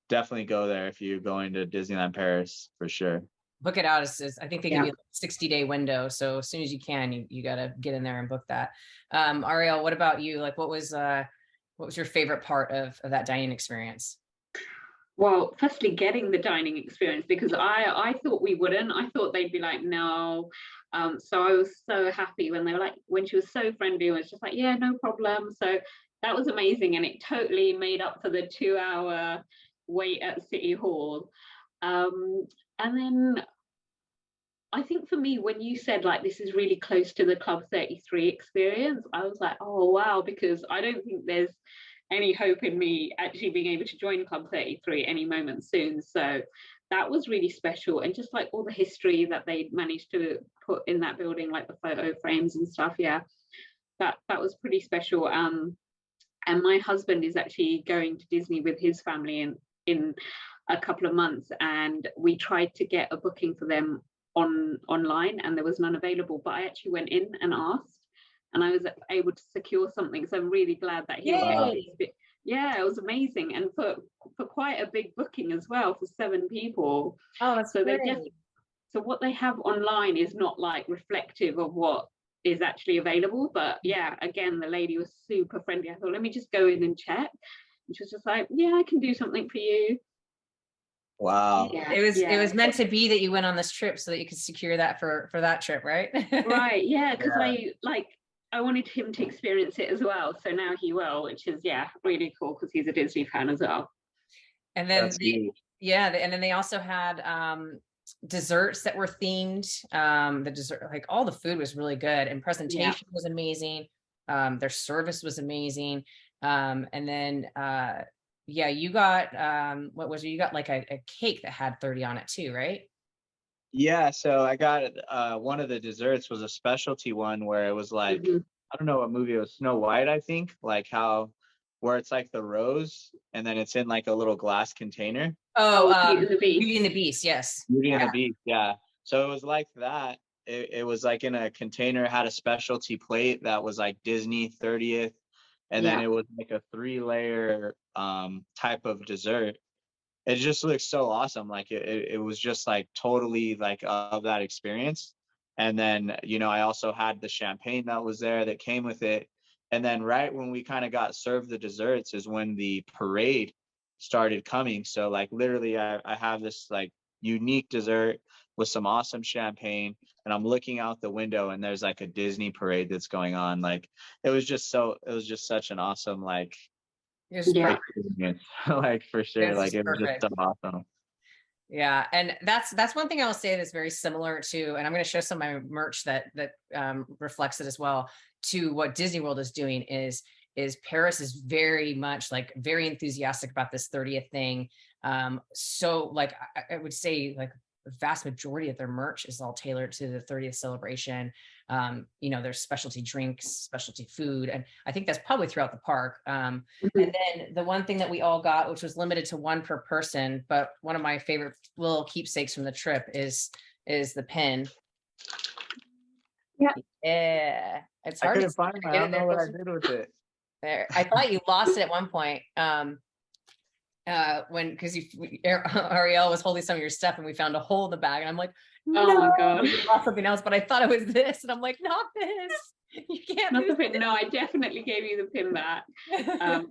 Definitely go there if you're going to Disneyland Paris for sure. Book it out. I think they give you a 60-day window. So as soon as you can, you got to get in there and book that. Arielle, what about you? Like what was your favorite part of that dining experience? Well, firstly, getting the dining experience, because I thought we wouldn't. I thought they'd be like, no. So I was so happy when they were like, when she was so friendly, and was just like, yeah, no problem. So that was amazing. And it totally made up for the 2-hour wait at City Hall. And then I think for me, when you said like this is really close to the Club 33 experience, I was like, oh wow, because I don't think there's any hope in me actually being able to join Club 33 any moment soon. So that was really special. And just like all the history that they managed to put in that building, like the photo frames and stuff, yeah, that was pretty special. And my husband is actually going to Disney with his family in a couple of months, and we tried to get a booking for them online and there was none available, but I actually went in and asked and I was able to secure something. So I'm really glad that he was yeah, it was amazing. And for quite a big booking as well, for 7 people. Oh, that's so great. So what they have online is not like reflective of what is actually available. But yeah, again, the lady was super friendly. I thought, let me just go in and check. And she was just like, yeah, I can do something for you. Wow. Yeah. It was meant to be that you went on this trip so that you could secure that for that trip, right? Right. Yeah. Because I wanted him to experience it as well. So now he will, which is, yeah, really cool because he's a Disney fan as well. And then, and then they also had desserts that were themed. The dessert, like all the food was really good and presentation was amazing. Their service was amazing. And then, you got, what was it? You got like a cake that had 30 on it too, right? Yeah, so I got one of the desserts was a specialty one where it was like, I don't know what movie it was, Snow White, I think, like where it's like the rose and then it's in like a little glass container. Beauty and the Beast, yes. Beauty and the Beast, yeah. So it was like that. It was like in a container, had a specialty plate that was like Disney 30th, and then it was like a 3-layer type of dessert. It just looks so awesome. Like it was just like totally like of that experience. And then, I also had the champagne that was there that came with it. And then right when we kind of got served the desserts is when the parade started coming. So like literally I have this like unique dessert with some awesome champagne and I'm looking out the window and there's like a Disney parade that's going on. Like it was just such an awesome experience. Like for sure. Like it was just so awesome. Yeah, and that's one thing I'll say that's very similar to, and I'm going to show some of my merch that reflects it as well, to what Disney World is doing is Paris is very much like very enthusiastic about this 30th thing. So like I would say like the vast majority of their merch is all tailored to the 30th celebration. There's specialty drinks, specialty food, and I think that's probably throughout the park. And then the one thing that we all got, which was limited to one per person, but one of my favorite little keepsakes from the trip is the pin. Yeah, it's hard. I couldn't find mine. I don't know what I did with it. There, I thought you lost it at one point. Because Arielle was holding some of your stuff and we found a hole in the bag, and I'm like, no, oh my god, you lost something else, but I thought it was this, and I'm like, not this. You can't. Not the pin. No, I definitely gave you the pin back.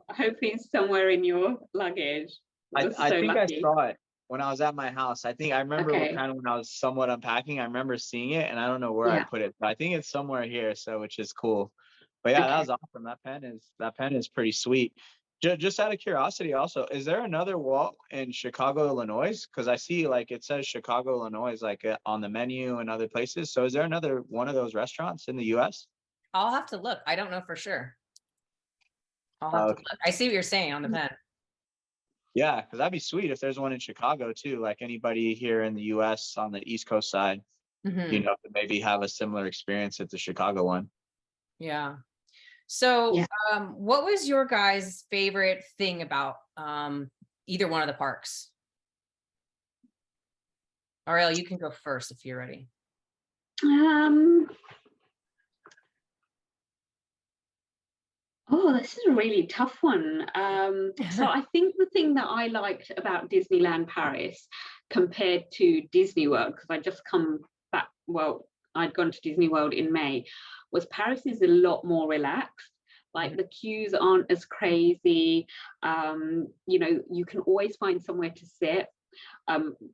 Hopefully it's somewhere in your luggage. I think lucky. I saw it when I was at my house. I think I remember kind of when I was somewhat unpacking, I remember seeing it, and I don't know where I put it, but I think it's somewhere here, so which is cool. But yeah, that was awesome. That pen is pretty sweet. Just out of curiosity, also, is there another Walt in Chicago, Illinois? Because I see like it says Chicago, Illinois, like on the menu and other places. So is there another one of those restaurants in the U.S.? I'll have to look. I don't know for sure. I'll have to look. I see what you're saying on the pen. Yeah, because that'd be sweet if there's one in Chicago too. Like anybody here in the U.S. on the East Coast side, maybe have a similar experience at the Chicago one. Yeah. So what was your guys' favorite thing about either one of the parks? Arielle, you can go first if you're ready. Oh, this is a really tough one. So I think the thing that I liked about Disneyland Paris compared to Disney World, because I just come back, I'd gone to Disney World in May, was Paris is a lot more relaxed. Like the queues aren't as crazy. You can always find somewhere to sit.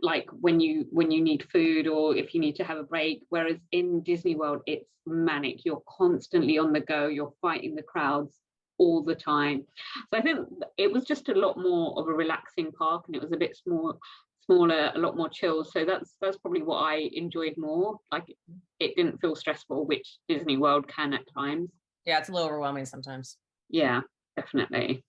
Like when you need food or if you need to have a break. Whereas in Disney World, it's manic. You're constantly on the go. You're fighting the crowds all the time. So I think it was just a lot more of a relaxing park, and it was a bit smaller, a lot more chill. So that's probably what I enjoyed more. Like it didn't feel stressful, which Disney World can at times. Yeah, it's a little overwhelming sometimes. Yeah, definitely.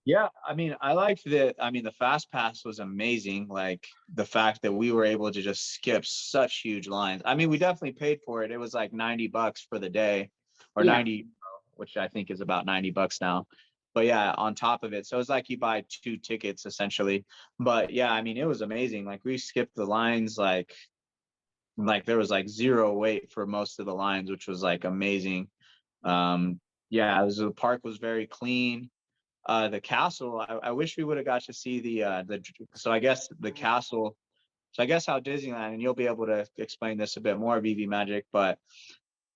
Yeah, I mean, I liked that. I mean, the Fast Pass was amazing. Like the fact that we were able to just skip such huge lines. I mean, we definitely paid for it. It was like $90 for the day, or 90, which I think is about $90 now. But yeah, on top of it, so it's like you buy 2 tickets essentially. But yeah, I mean, it was amazing. Like we skipped the lines, like there was like 0 wait for most of the lines, which was like amazing. The park was very clean. The castle, I wish we would have got to see so I guess the castle. So I guess how Disneyland, and you'll be able to explain this a bit more, VeVe Magic, but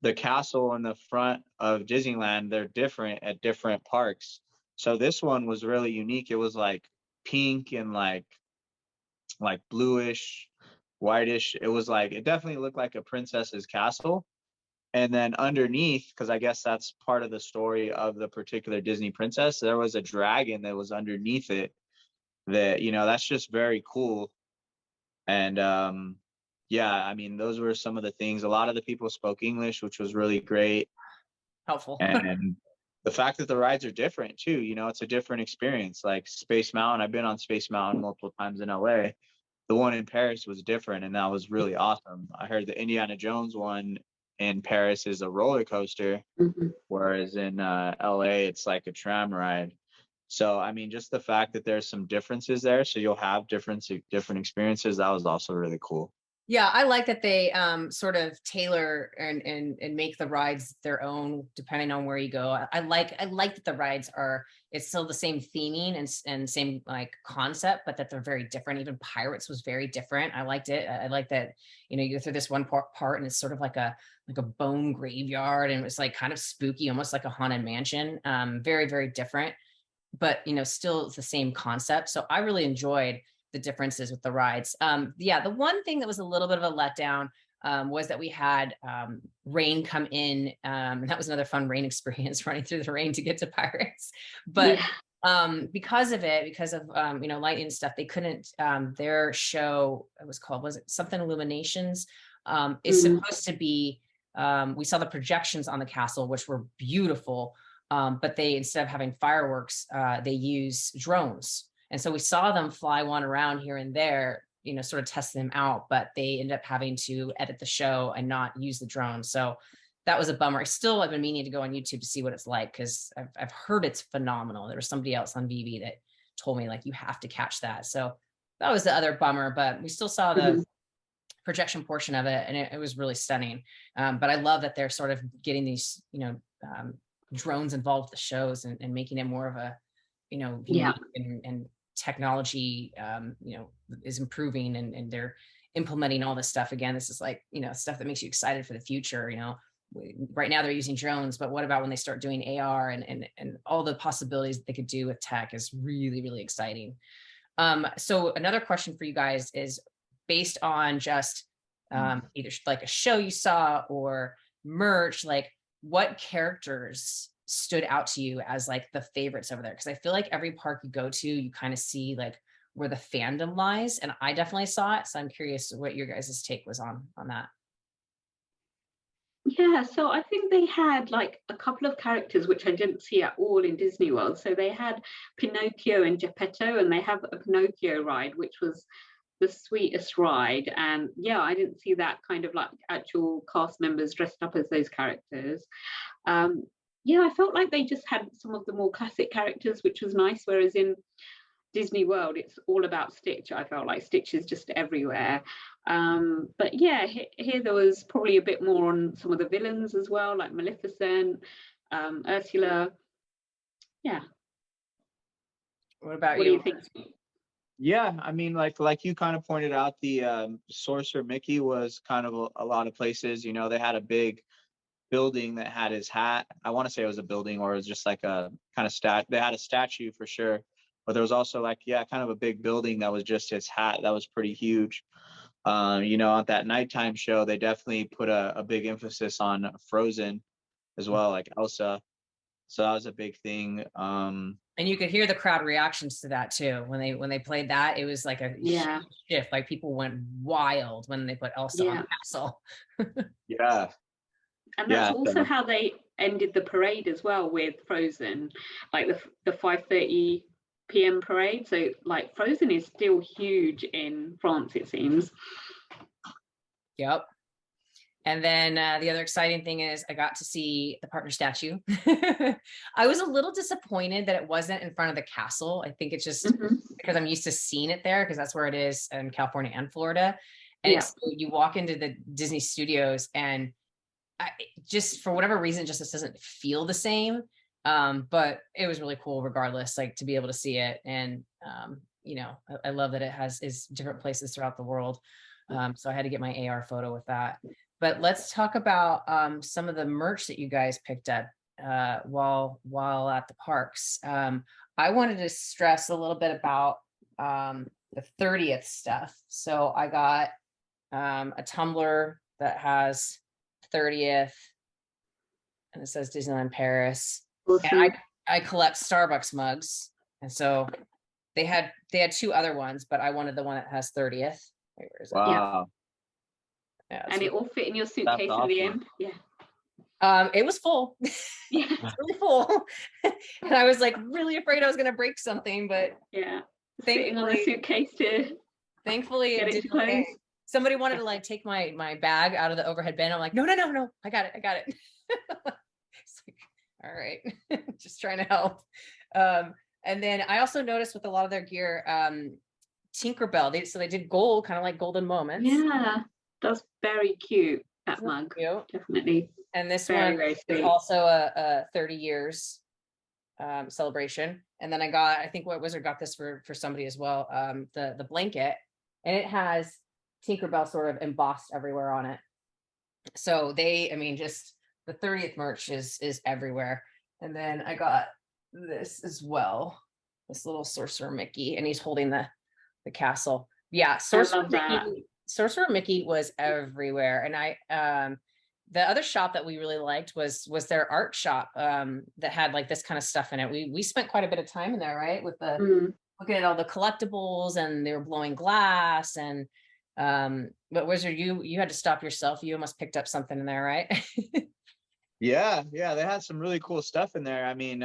the castle in the front of Disneyland, they're different at different parks. So this one was really unique. It was like pink and like bluish, whitish. It was like, it definitely looked like a princess's castle. And then underneath, because I guess that's part of the story of the particular Disney princess, there was a dragon that was underneath it that, that's just very cool. And I mean, those were some of the things. A lot of the people spoke English, which was really great. Helpful. And the fact that the rides are different too, it's a different experience. Like Space Mountain, I've been on Space Mountain multiple times in LA. The one in Paris was different, and that was really awesome. I heard the Indiana Jones one in Paris is a roller coaster, whereas in LA it's like a tram ride. So I mean, just the fact that there's some differences there, so you'll have different experiences, that was also really cool. Yeah, I like that they sort of tailor and make the rides their own depending on where you go. I like that the rides it's still the same theming and same like concept, but that they're very different. Even Pirates was very different. I liked it. I like that, you go through this one part and it's sort of like a bone graveyard, and it was like kind of spooky, almost like a haunted mansion. Very, very different, but still the same concept. So I really enjoyed the differences with the rides. The one thing that was a little bit of a letdown was that we had rain come in, and that was another fun rain experience, running through the rain to get to Pirates. But because of it, because of lighting and stuff, they couldn't, their show, was it something Illuminations, is supposed to be, we saw the projections on the castle, which were beautiful, but they, instead of having fireworks, they use drones. And so we saw them fly one around here and there, sort of test them out, but they ended up having to edit the show and not use the drone. So that was a bummer. I've been meaning to go on YouTube to see what it's like, because I've heard it's phenomenal. There was somebody else on VeVe that told me, like, you have to catch that. So that was the other bummer, but we still saw the projection portion of it, and it was really stunning. But I love that they're sort of getting these, drones involved with the shows and making it more of a, unique and technology, is improving, and they're implementing all this stuff. Again, this is like, stuff that makes you excited for the future. Right now they're using drones, but what about when they start doing AR and all the possibilities that they could do with tech is really, really exciting. So another question for you guys is based on just either like a show you saw or merch, like what characters stood out to you as like the favorites over there? Because I feel like every park you go to, you kind of see like where the fandom lies, and I definitely saw it. So I'm curious what your guys' take was on that. Yeah, so I think they had like a couple of characters which I didn't see at all in Disney World. So they had Pinocchio and Geppetto, and they have a Pinocchio ride, which was the sweetest ride. And yeah, I didn't see that kind of like actual cast members dressed up as those characters. Yeah, I felt like they just had some of the more classic characters, which was nice. Whereas in Disney World, it's all about Stitch. I felt like Stitch is just everywhere. But yeah, here there was probably a bit more on some of the villains as well, like Maleficent, Ursula. Yeah. What about you? What do you think? Yeah, I mean, like you kind of pointed out, the Sorcerer Mickey was kind of a lot of places. They had a big building that had his hat. I want to say it was a building, or it was just like a kind of they had a statue for sure, but there was also like, kind of a big building that was just his hat. That was pretty huge. At that nighttime show, they definitely put a big emphasis on Frozen as well, like Elsa. So that was a big thing. And you could hear the crowd reactions to that too. When they played that, it was like a shift. Like people went wild when they put Elsa on the castle. Yeah. And that's also how they ended the parade as well, with Frozen, like the 5:30 p.m. parade. So like Frozen is still huge in France, it seems. Yep. And then the other exciting thing is I got to see the partner statue. I was a little disappointed that it wasn't in front of the castle. I think it's just because I'm used to seeing it there, because that's where it is in California and Florida. And you walk into the Disney studios, and just for whatever reason, just doesn't feel the same. But it was really cool regardless, like to be able to see it. And, I love that it is different places throughout the world. So I had to get my AR photo with that. But let's talk about some of the merch that you guys picked up while at the parks. I wanted to stress a little bit about the 30th stuff. So I got a tumbler that has 30th, and it says Disneyland Paris. Awesome. And I collect Starbucks mugs, and so they had two other ones, but I wanted the one that has 30th. Wait, where is it? Wow. Yeah, and it all fit in your suitcase in the end. It was full. Yeah, it's really full. And I was like really afraid I was going to break something, but sitting on the suitcase to thankfully it didn't okay. Somebody wanted to like take my bag out of the overhead bin. I'm like, no, I got it. It's like, all right, just trying to help. And then I also noticed with a lot of their gear, Tinkerbell. They did gold, kind of like golden moments. Yeah, that's very cute. That mug, definitely. And this one is also a 30 years celebration. And then I think what Wizard got this for somebody as well. The blanket, and it has Tinkerbell sort of embossed everywhere on it. So just the 30th merch is everywhere. And then I got this as well, this little Sorcerer Mickey, and he's holding the castle. Yeah, Sorcerer Mickey was everywhere. And the other shop that we really liked was their art shop that had like this kind of stuff in it. We spent quite a bit of time in there, right? With the looking at all the collectibles, and they were blowing glass. And but Wizard, you had to stop yourself. You almost picked up something in there, right? Yeah, they had some really cool stuff in there. I mean,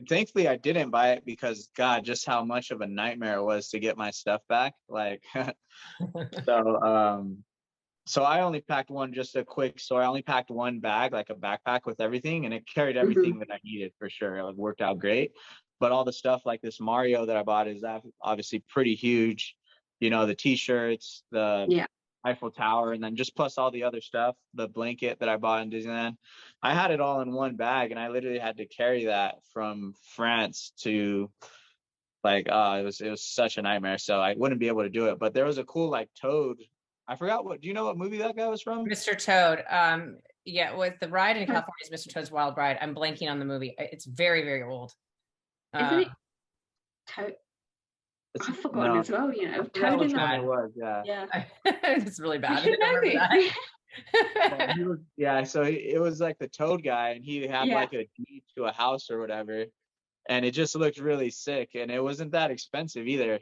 thankfully I didn't buy it because God, just how much of a nightmare it was to get my stuff back. Like, so I only packed one, just a quick story. I only packed one bag, like a backpack with everything, and it carried everything that I needed for sure. It worked out great. But all the stuff like this Mario that I bought is obviously pretty huge. You know, the t-shirts, the Eiffel Tower, and then just plus all the other stuff, the blanket that I bought in Disneyland. I had it all in one bag, and I literally had to carry that from France to like, it was such a nightmare. So I wouldn't be able to do it. But there was a cool like Toad. I forgot do you know what movie that guy was from? Mr. Toad. Yeah, with the ride in California is Mr. Toad's Wild Ride. I'm blanking on the movie. It's very, very old. Isn't it Toad? I've forgotten as well, you know. Toad in the it was, yeah. It's really bad. So it was like the Toad guy, and he had like a deed to a house or whatever, and it just looked really sick, and it wasn't that expensive either.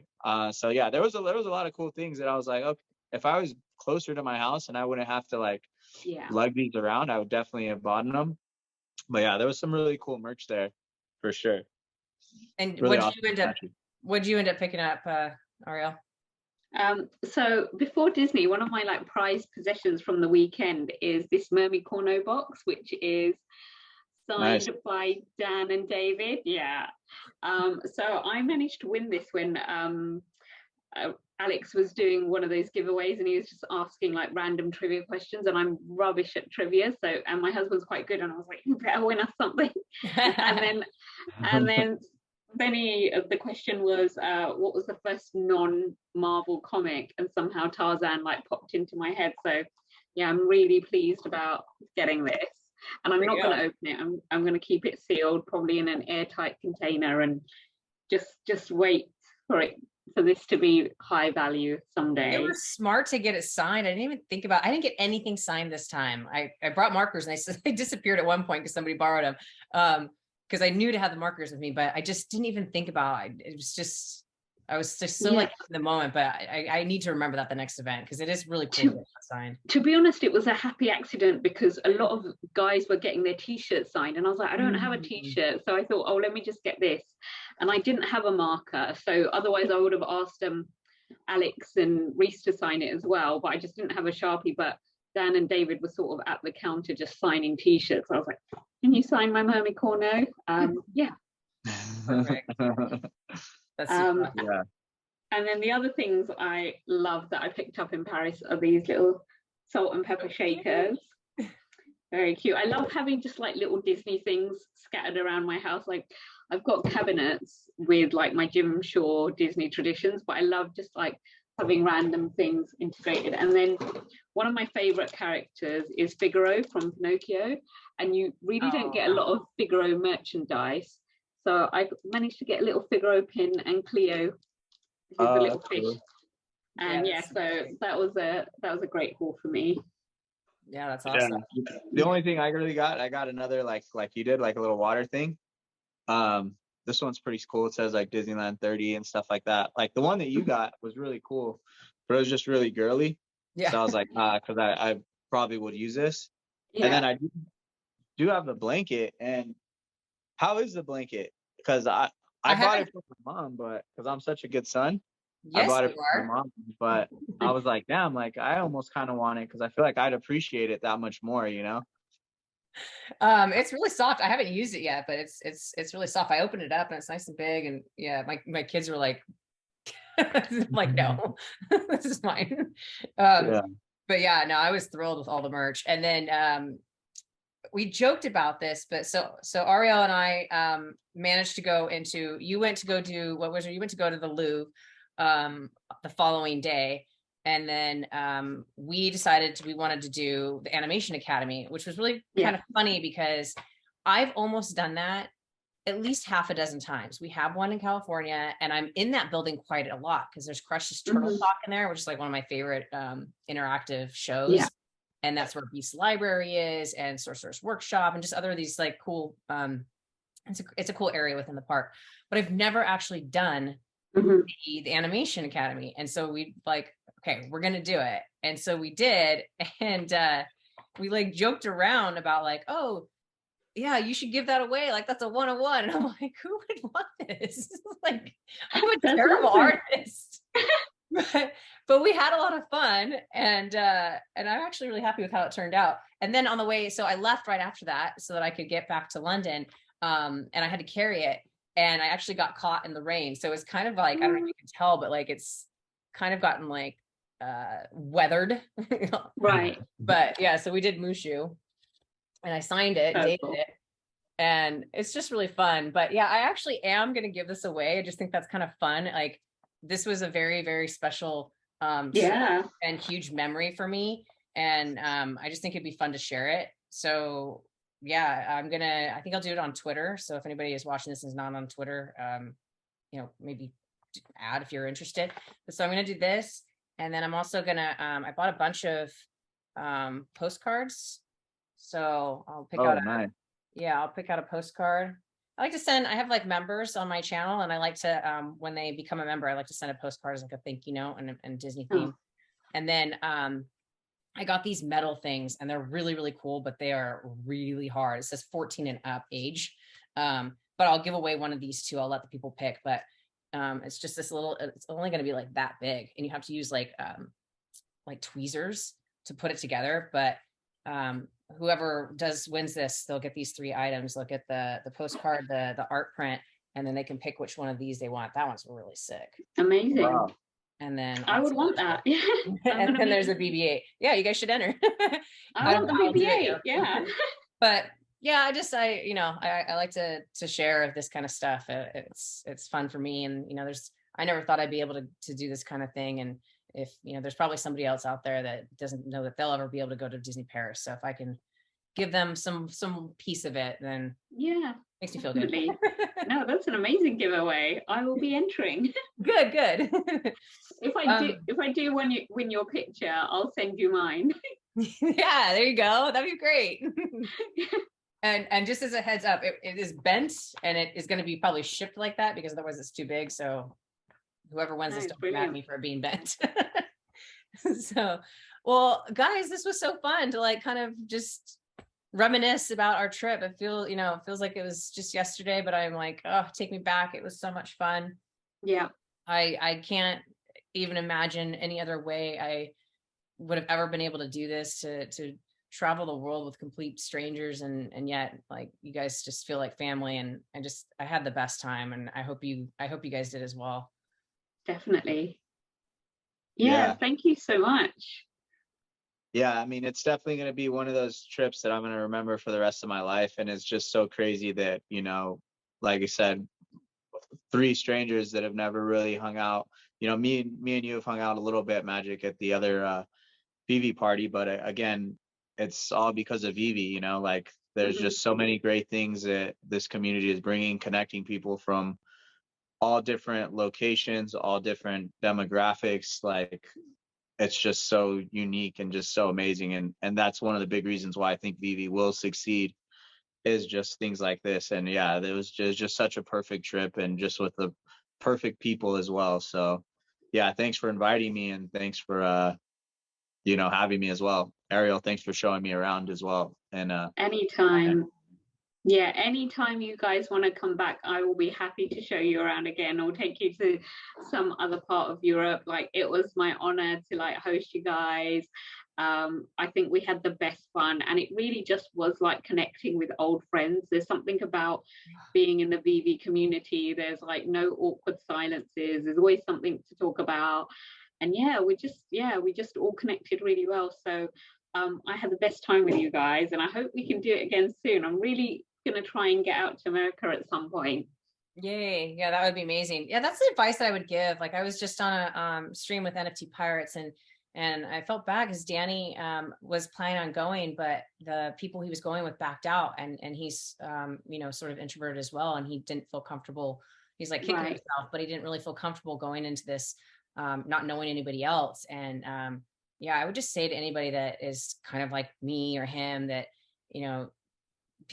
So yeah, there was a lot of cool things that I was like, okay, if I was closer to my house and I wouldn't have to like lug these around, I would definitely have bought them. But yeah, there was some really cool merch there for sure. And really what'd you end up picking up, Arielle? So before Disney, one of my like prized possessions from the weekend is this Mermy Corno box, which is signed by Dan and David. So I managed to win this when Alex was doing one of those giveaways, and he was just asking like random trivia questions, and I'm rubbish at trivia, and my husband's quite good, and I was like, you better win us something. and then the question was, what was the first non-Marvel comic? And somehow Tarzan like popped into my head. So yeah, I'm really pleased about getting this, and I'm not going to open it. I'm going to keep it sealed, probably in an airtight container, and just wait for this to be high value someday. It was smart to get it signed. I didn't get anything signed this time. I brought markers, and they disappeared at one point because somebody borrowed them. Because I knew to have the markers with me, but I just didn't even think about it. I was just so like in the moment, but I need to remember that the next event, because it is really cool to get that signed. To be honest, it was a happy accident because a lot of guys were getting their t-shirts signed, and I was like, I don't have a t-shirt. So I thought, oh, let me just get this. And I didn't have a marker. So otherwise I would have asked Alex and Reese to sign it as well, but I just didn't have a Sharpie. But Dan and David were sort of at the counter just signing t-shirts. I was like, can you sign my Mermy Corno? Yeah. Perfect. That's super. And then the other things I love that I picked up in Paris are these little salt and pepper shakers. Very cute. I love having just like little Disney things scattered around my house. Like I've got cabinets with like my Jim Shore Disney traditions, but I love just like having random things integrated. And then one of my favorite characters is Figaro from Pinocchio, and you really don't get a lot of Figaro merchandise. So I managed to get a little Figaro pin and Cleo, who's a little fish. Cool. And so that was a great haul for me. Yeah, that's awesome. Yeah. The only thing I really got, I got another like you did, like a little water thing. This one's pretty cool. It says like Disneyland 30 and stuff like that. Like the one that you got was really cool, but it was just really girly. Yeah. So I was like, because I probably would use this. Yeah. And then I do have the blanket. And how is the blanket? Because I bought it for my mom, but because I'm such a good son, yes, I bought it for my mom. But I was like, damn, like I almost kind of want it because I feel like I'd appreciate it that much more, you know? It's really soft. I haven't used it yet, but it's really soft. I opened it up and it's nice and big, and yeah, my kids were like like, no, this is mine. But yeah, no, I was thrilled with all the merch. And then we joked about this, but so Arielle and I managed to go into, you went to go to the Louvre the following day. And then we decided we wanted to do the Animation Academy, which was really kind of funny because I've almost done that at least half a dozen times. We have one in California, and I'm in that building quite a lot because there's Crush's Turtle Talk in there, which is like one of my favorite interactive shows. And that's where Beast Library is, and Sorcerer's Workshop, and just other of these like cool, it's a cool area within the park. But I've never actually done the Animation Academy. And so we like, okay, we're gonna do it. And so we did, and we like joked around about like, oh yeah, you should give that away. Like that's a 101. And I'm like, who would want this? Like, I'm a terrible artist. but we had a lot of fun, and I'm actually really happy with how it turned out. And then on the way, so I left right after that so that I could get back to London. And I had to carry it, and I actually got caught in the rain. So it's kind of like, I don't know if you can tell, but like it's kind of gotten like weathered. Right. But yeah, so we did Mushu, and I signed it, dated it, and it's just really fun. But yeah, I actually am going to give this away. I just think that's kind of fun. Like this was a very, very special and huge memory for me. And I just think it'd be fun to share it. So yeah, I think I'll do it on Twitter. So if anybody is watching this and is not on Twitter, maybe add if you're interested. So I'm going to do this. And then I'm also going to, I bought a bunch of postcards. So I'll pick out I'll pick out a postcard. I like to send, I have like members on my channel, and I like to, when they become a member, I like to send a postcard as like a thank you note and Disney theme. And then I got these metal things, and they're really, really cool, but they are really hard. It says 14 and up age. But I'll give away one of these too. I'll let the people pick, but it's just this little, it's only going to be like that big, and you have to use like tweezers to put it together. But whoever wins this, they'll get these 3 items. They'll get the postcard, the art print, and then they can pick which one of these they want. That one's really sick. Amazing. Wow. And then I would want that. And then there's a BB-8. Yeah, you guys should enter. I want the BB-8. Yeah. But yeah, I like to share this kind of stuff. It's fun for me, and I never thought I'd be able to do this kind of thing. And if there's probably somebody else out there that doesn't know that they'll ever be able to go to Disney Paris. So if I can give them some piece of it, then yeah, makes me feel good. No, that's an amazing giveaway. I will be entering. Good. If I do win your picture, I'll send you mine. Yeah, there you go. That'd be great. And just as a heads up, it is bent, and it is going to be probably shipped like that, because otherwise it's too big. So whoever wins this, don't be mad at me for it being bent. So, well, guys, this was so fun to like kind of just reminisce about our trip. It feels like it was just yesterday, but I'm like, oh, take me back. It was so much fun. Yeah. I can't even imagine any other way I would have ever been able to do this, to travel the world with complete strangers, and yet like you guys just feel like family, and I had the best time, and I hope you guys did as well. Definitely. Yeah. Thank you so much. Yeah, I mean, it's definitely going to be one of those trips that I'm going to remember for the rest of my life. And it's just so crazy that, like I said, 3 strangers that have never really hung out. Me and you have hung out a little bit, Magic, at the other VeVe party. But again, it's all because of VeVe, like there's just so many great things that this community is bringing, connecting people from all different locations, all different demographics. Like it's just so unique and just so amazing. And that's one of the big reasons why I think VeVe will succeed, is just things like this. And yeah, it was just such a perfect trip, and just with the perfect people as well. So yeah, thanks for inviting me, and thanks for having me as well. Arielle, thanks for showing me around as well. And anytime. Yeah, anytime you guys want to come back, I will be happy to show you around again, or take you to some other part of Europe. Like, it was my honor to like host you guys. I think we had the best fun, and it really just was like connecting with old friends. There's something about being in the VeVe community. There's like no awkward silences. There's always something to talk about. And yeah, we just all connected really well. So I had the best time with you guys, and I hope we can do it again soon. I'm really going to try and get out to America at some point. Yay. Yeah, that would be amazing. Yeah, that's the advice that I would give. Like, I was just on a stream with NFT Pirates, and I felt bad because Danny was planning on going, but the people he was going with backed out, and he's sort of introverted as well, and he didn't feel comfortable. He's like kicking himself, but he didn't really feel comfortable going into this, not knowing anybody else. And yeah, I would just say to anybody that is kind of like me or him that, you know,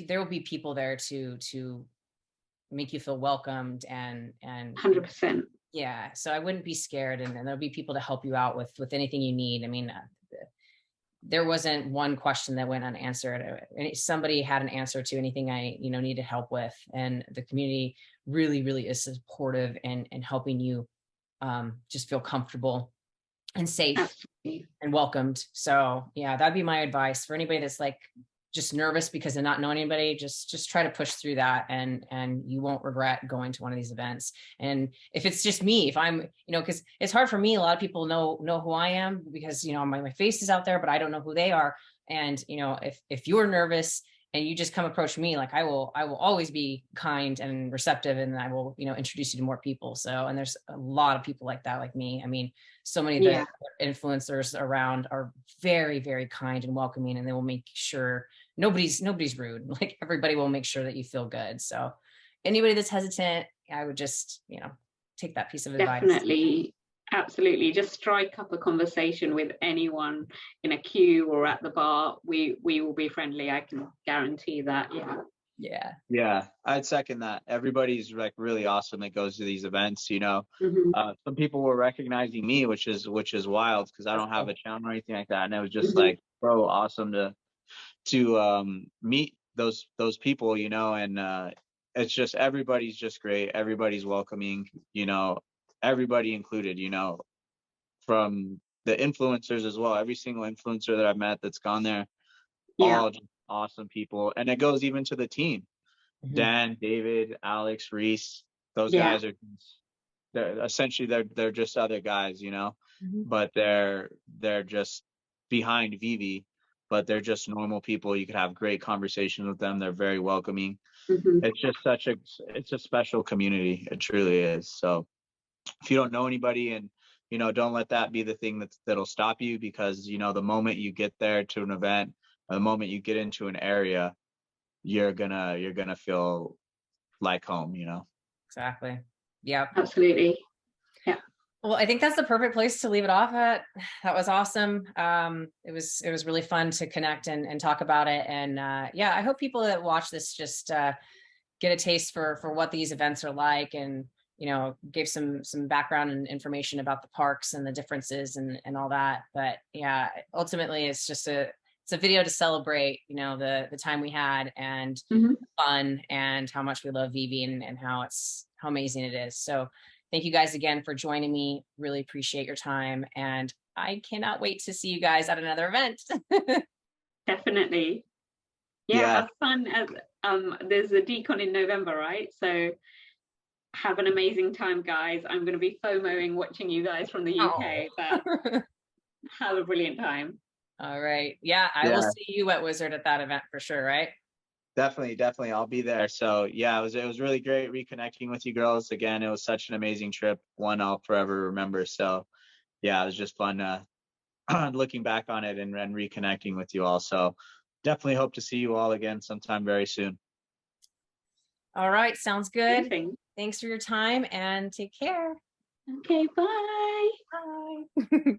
there will be people there to make you feel welcomed and 100%. yeah. So I wouldn't be scared, and there'll be people to help you out with anything you need. I mean, there wasn't one question that went unanswered. Somebody had an answer to anything I, needed help with, and the community really, really is supportive and helping you just feel comfortable and safe. Absolutely. And welcomed. So yeah, that'd be my advice for anybody that's like just nervous because they're not knowing anybody. Just try to push through that, and you won't regret going to one of these events. And if it's just me, if I'm, because it's hard for me. A lot of people know who I am because my face is out there, but I don't know who they are. And if you're nervous and you just come approach me, like I will always be kind and receptive, and I will introduce you to more people. So, and there's a lot of people like that, like me. I mean, so many of the influencers around are very, very kind and welcoming, and they will make sure nobody's rude. Like everybody will make sure that you feel good. So anybody that's hesitant, I would just take that piece of advice. Definitely. Absolutely. Just strike up a conversation with anyone in a queue or at the bar. We will be friendly. I can guarantee that. Yeah, I'd second that. Everybody's like really awesome that goes to these events. Some people were recognizing me, which is wild because I don't have a channel or anything like that, and it was just like so awesome to meet those people, and it's just everybody's just great. Everybody's welcoming, everybody included, from the influencers as well. Every single influencer that I've met that's gone there, all just awesome people. And it goes even to the team. Dan, David, Alex, Reese, those guys are they're just other guys, but they're just behind VeVe, but they're just normal people. You could have great conversations with them. They're very welcoming. It's just it's a special community. It truly is. So if you don't know anybody, and don't let that be the thing that'll stop you, because the moment you get there to an event, or the moment you get into an area, you're gonna feel like home. Exactly. Yeah, absolutely. Yeah. Well, I think that's the perfect place to leave it off at. That was awesome. It was really fun to connect and talk about it. And I hope people that watch this just get a taste for what these events are like, and gave some background and information about the parks and the differences and all that. But yeah, ultimately it's just it's a video to celebrate the time we had, and fun, and how much we love VeVe, and how amazing it is. So thank you guys again for joining me. Really appreciate your time, and I cannot wait to see you guys at another event. Definitely. Have fun. As there's a DCon in November, right? So have an amazing time, guys. I'm going to be FOMOing watching you guys from the UK, but have a brilliant time. All right. Yeah, I will see you at Wizard at that event for sure, right? Definitely. I'll be there. So yeah, it was really great reconnecting with you girls again. It was such an amazing trip, one I'll forever remember. So yeah, it was just fun looking back on it and reconnecting with you all. So definitely hope to see you all again sometime very soon. All right, sounds good. Amazing. Thanks for your time, and take care. Okay, bye. Bye.